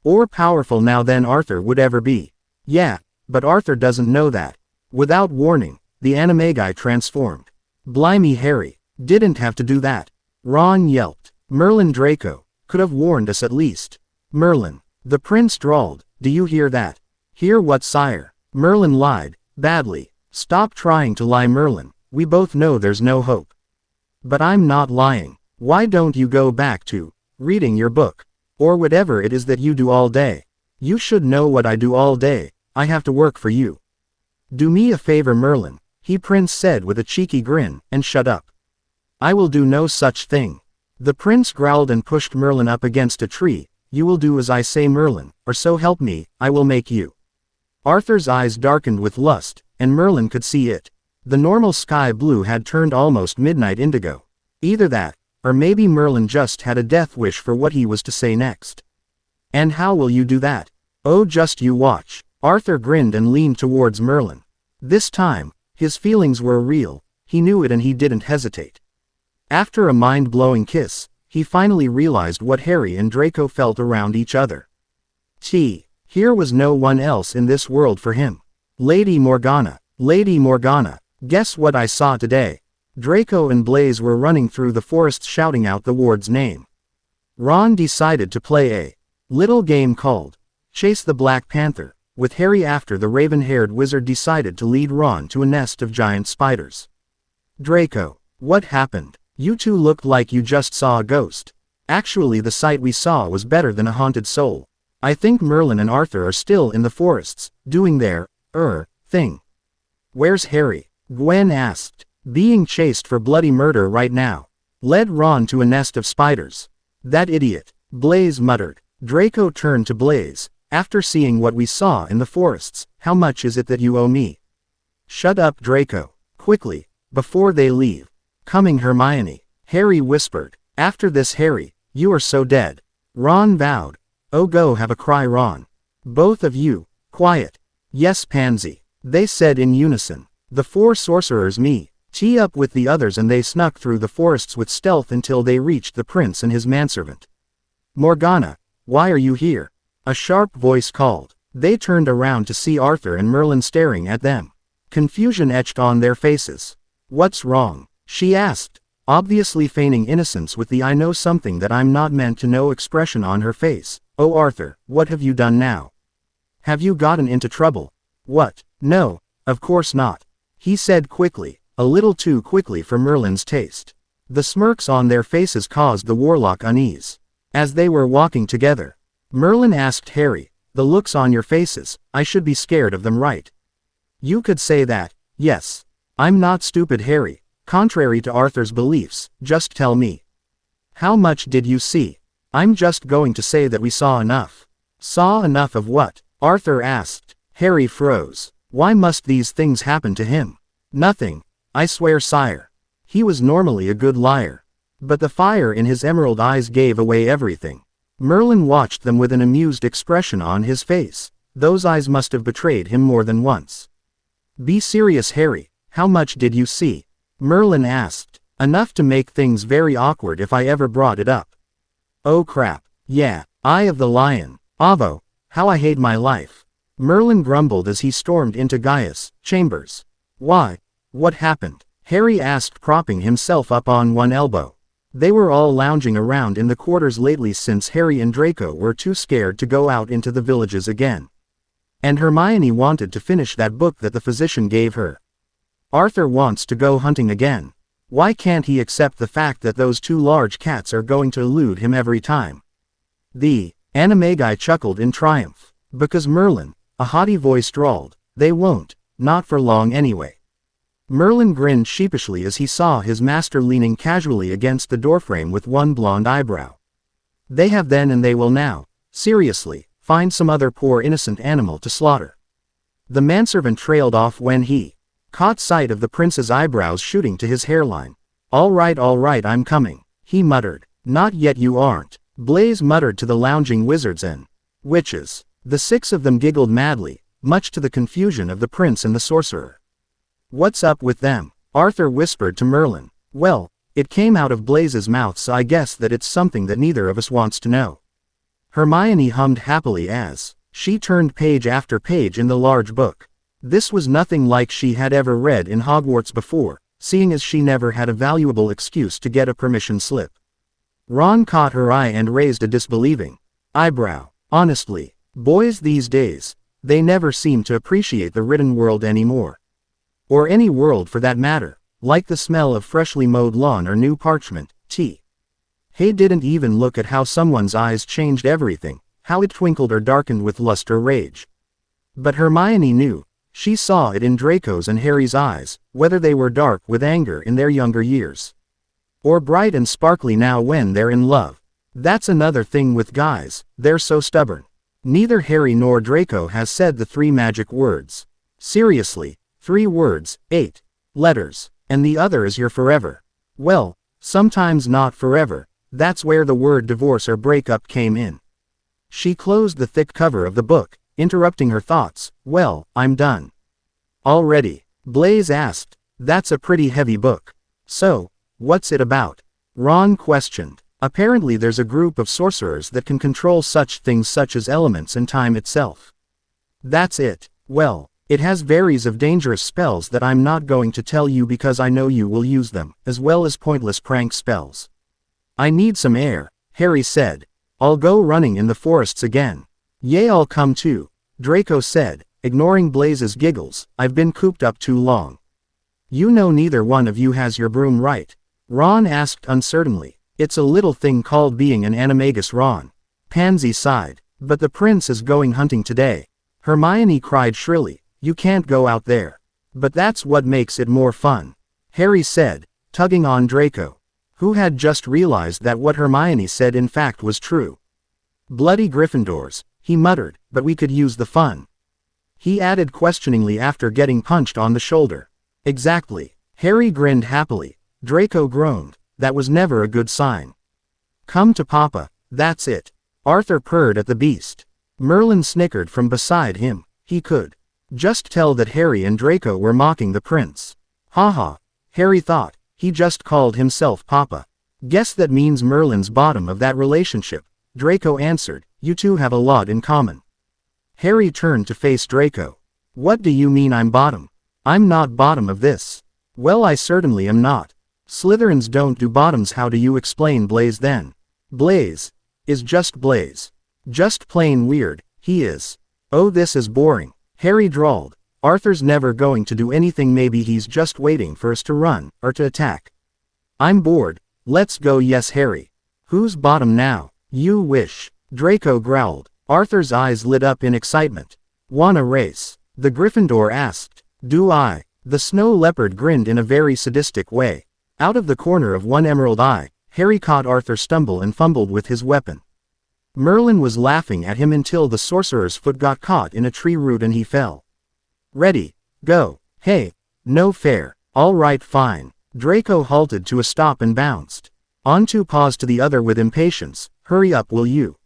more powerful now than Arthur would ever be. Yeah, but Arthur doesn't know that. Without warning, the animagi transformed. Blimey Harry, didn't have to do that. Ron yelped. Merlin Draco, could have warned us at least. Merlin, the prince drawled, do you hear that? Hear what, sire? Merlin lied, badly. Stop trying to lie, Merlin, we both know there's no hope. But I'm not lying. Why don't you go back to reading your book? Or whatever it is that you do all day. You should know what I do all day. I have to work for you. Do me a favor, Merlin, he prince said with a cheeky grin, and shut up. I will do no such thing. The prince growled and pushed Merlin up against a tree. You will do as I say, Merlin, or so help me, I will make you. Arthur's eyes darkened with lust, and Merlin could see it. The normal sky blue had turned almost midnight indigo. Either that, or maybe Merlin just had a death wish for what he was to say next. And how will you do that? Oh, just you watch. Arthur grinned and leaned towards Merlin. This time, his feelings were real, he knew it and he didn't hesitate. After a mind-blowing kiss, he finally realized what Harry and Draco felt around each other. Here was no one else in this world for him. Lady Morgana, guess what I saw today? Draco and Blaise were running through the forest shouting out the ward's name. Ron decided to play a little game called Chase the Black Panther, with Harry after the raven-haired wizard decided to lead Ron to a nest of giant spiders. Draco, what happened? You two looked like you just saw a ghost. Actually, the sight we saw was better than a haunted soul. I think Merlin and Arthur are still in the forests, doing their thing. Where's Harry? Gwen asked. Being chased for bloody murder right now. Led Ron to a nest of spiders. That idiot, Blaise muttered. Draco turned to Blaise. After seeing what we saw in the forests, how much is it that you owe me? Shut up, Draco. Quickly, before they leave. Coming, Hermione. Harry whispered. After this, Harry, you are so dead. Ron vowed. Oh, go have a cry, Ron. Both of you, quiet. Yes, Pansy, they said in unison. The four sorcerers tee up with the others and they snuck through the forests with stealth until they reached the prince and his manservant. Morgana, why are you here? A sharp voice called. They turned around to see Arthur and Merlin staring at them. Confusion etched on their faces. What's wrong? She asked, obviously feigning innocence with the I know something that I'm not meant to know expression on her face. Oh Arthur, what have you done now? Have you gotten into trouble? What? No, of course not. He said quickly, a little too quickly for Merlin's taste. The smirks on their faces caused the warlock unease. As they were walking together, Merlin asked Harry, the looks on your faces, I should be scared of them, right? You could say that, yes. I'm not stupid, Harry. Contrary to Arthur's beliefs, just tell me. How much did you see? I'm just going to say that we saw enough. Saw enough of what? Arthur asked. Harry froze. Why must these things happen to him? Nothing, I swear, sire. He was normally a good liar. But the fire in his emerald eyes gave away everything. Merlin watched them with an amused expression on his face. Those eyes must have betrayed him more than once. Be serious, Harry. How much did you see? Merlin asked. Enough to make things very awkward if I ever brought it up. Oh crap. Yeah, Eye of the Lion. Avo, how I hate my life. Merlin grumbled as he stormed into Gaius' chambers. Why? What happened? Harry asked, propping himself up on one elbow. They were all lounging around in the quarters lately since Harry and Draco were too scared to go out into the villages again. And Hermione wanted to finish that book that the physician gave her. Arthur wants to go hunting again. Why can't he accept the fact that those two large cats are going to elude him every time? The Animagi chuckled in triumph. Because Merlin, a haughty voice drawled, they won't, not for long anyway. Merlin grinned sheepishly as he saw his master leaning casually against the doorframe with one blonde eyebrow. They have then and they will now, seriously, find some other poor innocent animal to slaughter. The manservant trailed off when he caught sight of the prince's eyebrows shooting to his hairline. All right, I'm coming, he muttered. Not yet, you aren't, Blaise muttered to the lounging wizards and witches. The six of them giggled madly, much to the confusion of the prince and the sorcerer. What's up with them? Arthur whispered to Merlin. Well, it came out of Blaise's mouth, so I guess that it's something that neither of us wants to know. Hermione hummed happily as she turned page after page in the large book. This was nothing like she had ever read in Hogwarts before, seeing as she never had a valuable excuse to get a permission slip. Ron caught her eye and raised a disbelieving eyebrow. Honestly, boys these days, they never seem to appreciate the written world anymore. Or any world for that matter, like the smell of freshly mowed lawn or new parchment, tea. Hay didn't even look at how someone's eyes changed everything, how it twinkled or darkened with lust or rage. But Hermione knew. She saw it in Draco's and Harry's eyes, whether they were dark with anger in their younger years, or bright and sparkly now when they're in love. That's another thing with guys, they're so stubborn. Neither Harry nor Draco has said the 3 magic words. Seriously, 3 words, 8 letters, and the other is your forever. Well, sometimes not forever, that's where the word divorce or breakup came in. She closed the thick cover of the book, interrupting her thoughts. Well, I'm done. Already? Blaise asked. That's a pretty heavy book. So, what's it about? Ron questioned. Apparently there's a group of sorcerers that can control such things such as elements and time itself. That's it. Well, it has varies of dangerous spells that I'm not going to tell you because I know you will use them, as well as pointless prank spells. I need some air, Harry said. I'll go running in the forests again. Yay, I'll come too, Draco said, ignoring Blaise's giggles. I've been cooped up too long. You know neither one of you has your broom, right? Ron asked uncertainly. It's a little thing called being an animagus, Ron. Pansy sighed. But the prince is going hunting today. Hermione cried shrilly. You can't go out there. But that's what makes it more fun, Harry said, tugging on Draco, who had just realized that what Hermione said in fact was true. Bloody Gryffindors, he muttered, but we could use the fun. He added questioningly after getting punched on the shoulder. Exactly. Harry grinned happily. Draco groaned. That was never a good sign. Come to Papa, that's it. Arthur purred at the beast. Merlin snickered from beside him. He could just tell that Harry and Draco were mocking the prince. Haha, Harry thought. He just called himself Papa. Guess that means Merlin's bottom of that relationship, Draco answered. You two have a lot in common. Harry turned to face Draco. What do you mean I'm bottom? I'm not bottom of this. Well, I certainly am not. Slytherins don't do bottoms. How do you explain Blaise then? Blaise is just Blaise. Just plain weird, he is. Oh, this is boring, Harry drawled. Arthur's never going to do anything. Maybe he's just waiting for us to run, or to attack. I'm bored. Let's go. Yes, Harry. Who's bottom now? You wish, Draco growled. Arthur's eyes lit up in excitement. Want a race? The Gryffindor asked. Do I? The snow leopard grinned in a very sadistic way. Out of the corner of one emerald eye, Harry caught Arthur stumble and fumbled with his weapon. Merlin was laughing at him until the sorcerer's foot got caught in a tree root and he fell. Ready, go, hey, no fair, all right fine. Draco halted to a stop and bounced. Onto paused to the other with impatience, hurry up will you?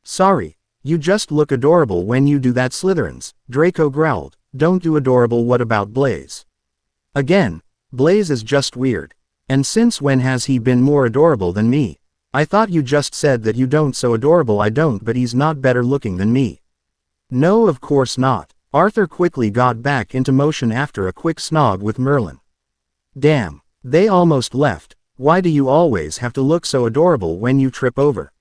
Sorry, you just look adorable when you do that Slytherins, Draco growled, don't do adorable what about Blaze? Again, Blaze is just weird. And since when has he been more adorable than me? I thought you just said that you don't so adorable I don't but he's not better looking than me. No of course not. Arthur quickly got back into motion after a quick snog with Merlin. Damn, they almost left, why do you always have to look so adorable when you trip over?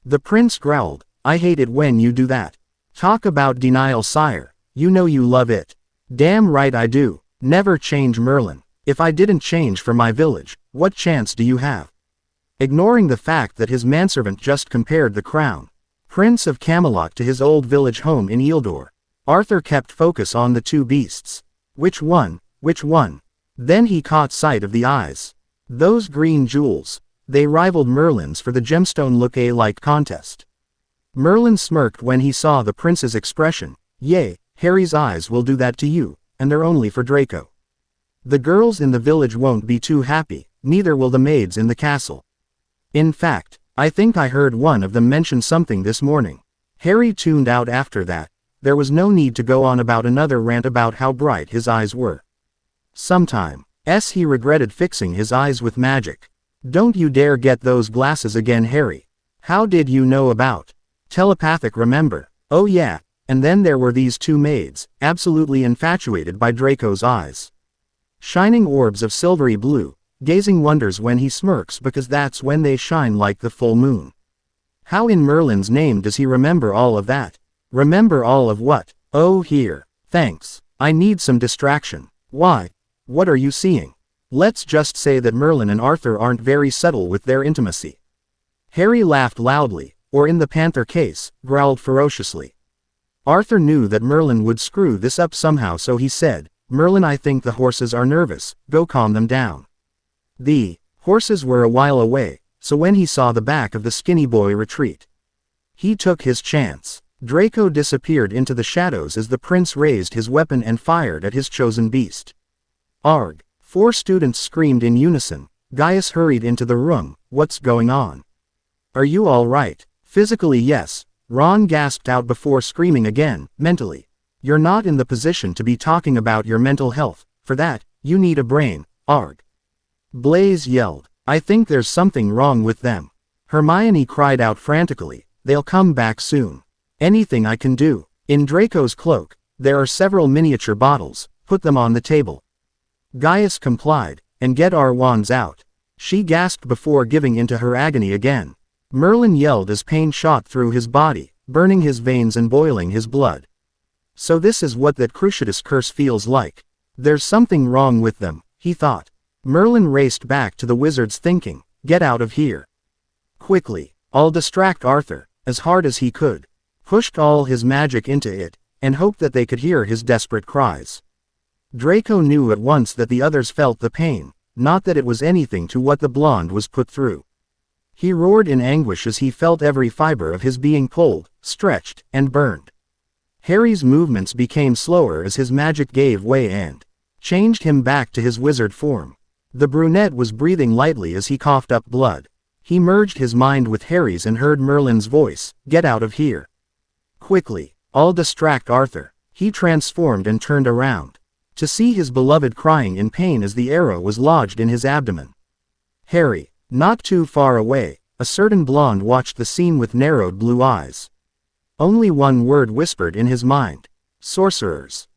The prince growled, I hate it when you do that. Talk about denial sire, you know you love it. Damn right I do, never change Merlin. If I didn't change for my village, what chance do you have? Ignoring the fact that his manservant just compared the crown, Prince of Camelot to his old village home in Eildor, Arthur kept focus on the two beasts. Which one, which one? Then he caught sight of the eyes. Those green jewels, they rivaled Merlin's for the gemstone look-alike contest. Merlin smirked when he saw the prince's expression, yay, Harry's eyes will do that to you, and they're only for Draco. The girls in the village won't be too happy, neither will the maids in the castle. In fact, I think I heard one of them mention something this morning. Harry tuned out after that. There was no need to go on about another rant about how bright his eyes were. Sometimes he regretted fixing his eyes with magic. Don't you dare get those glasses again Harry. How did you know about telepathic remember? Oh yeah, and then there were these two maids, absolutely infatuated by Draco's eyes. Shining orbs of silvery blue, gazing wonders when he smirks because that's when they shine like the full moon. How in Merlin's name does he remember all of that? Remember all of what? Oh here, thanks, I need some distraction. Why? What are you seeing? Let's just say that Merlin and Arthur aren't very subtle with their intimacy. Harry laughed loudly, or in the panther case, growled ferociously. Arthur knew that Merlin would screw this up somehow so he said, Merlin I think the horses are nervous, go calm them down. The horses were a while away, so when he saw the back of the skinny boy retreat, he took his chance. Draco disappeared into the shadows as the prince raised his weapon and fired at his chosen beast. Arg! 4 students screamed in unison. Gaius hurried into the room, what's going on? Are you all right? Physically yes, Ron gasped out before screaming again, mentally. You're not in the position to be talking about your mental health, for that, you need a brain, arg. Blaze yelled, I think there's something wrong with them. Hermione cried out frantically, they'll come back soon. Anything I can do. In Draco's cloak, there are several miniature bottles, put them on the table. Gaius complied, and get our wands out. She gasped before giving into her agony again. Merlin yelled as pain shot through his body, burning his veins and boiling his blood. So this is what that Cruciatus curse feels like. There's something wrong with them, he thought. Merlin raced back to the wizards thinking, get out of here. Quickly, I'll distract Arthur, as hard as he could. Pushed all his magic into it, and hoped that they could hear his desperate cries. Draco knew at once that the others felt the pain, not that it was anything to what the blonde was put through. He roared in anguish as he felt every fiber of his being pulled, stretched, and burned. Harry's movements became slower as his magic gave way and changed him back to his wizard form. The brunette was breathing lightly as he coughed up blood. He merged his mind with Harry's and heard Merlin's voice, get out of here. Quickly, I'll distract Arthur. He transformed and turned around, to see his beloved crying in pain as the arrow was lodged in his abdomen. Harry, not too far away, a certain blonde watched the scene with narrowed blue eyes. Only one word whispered in his mind. Sorcerers.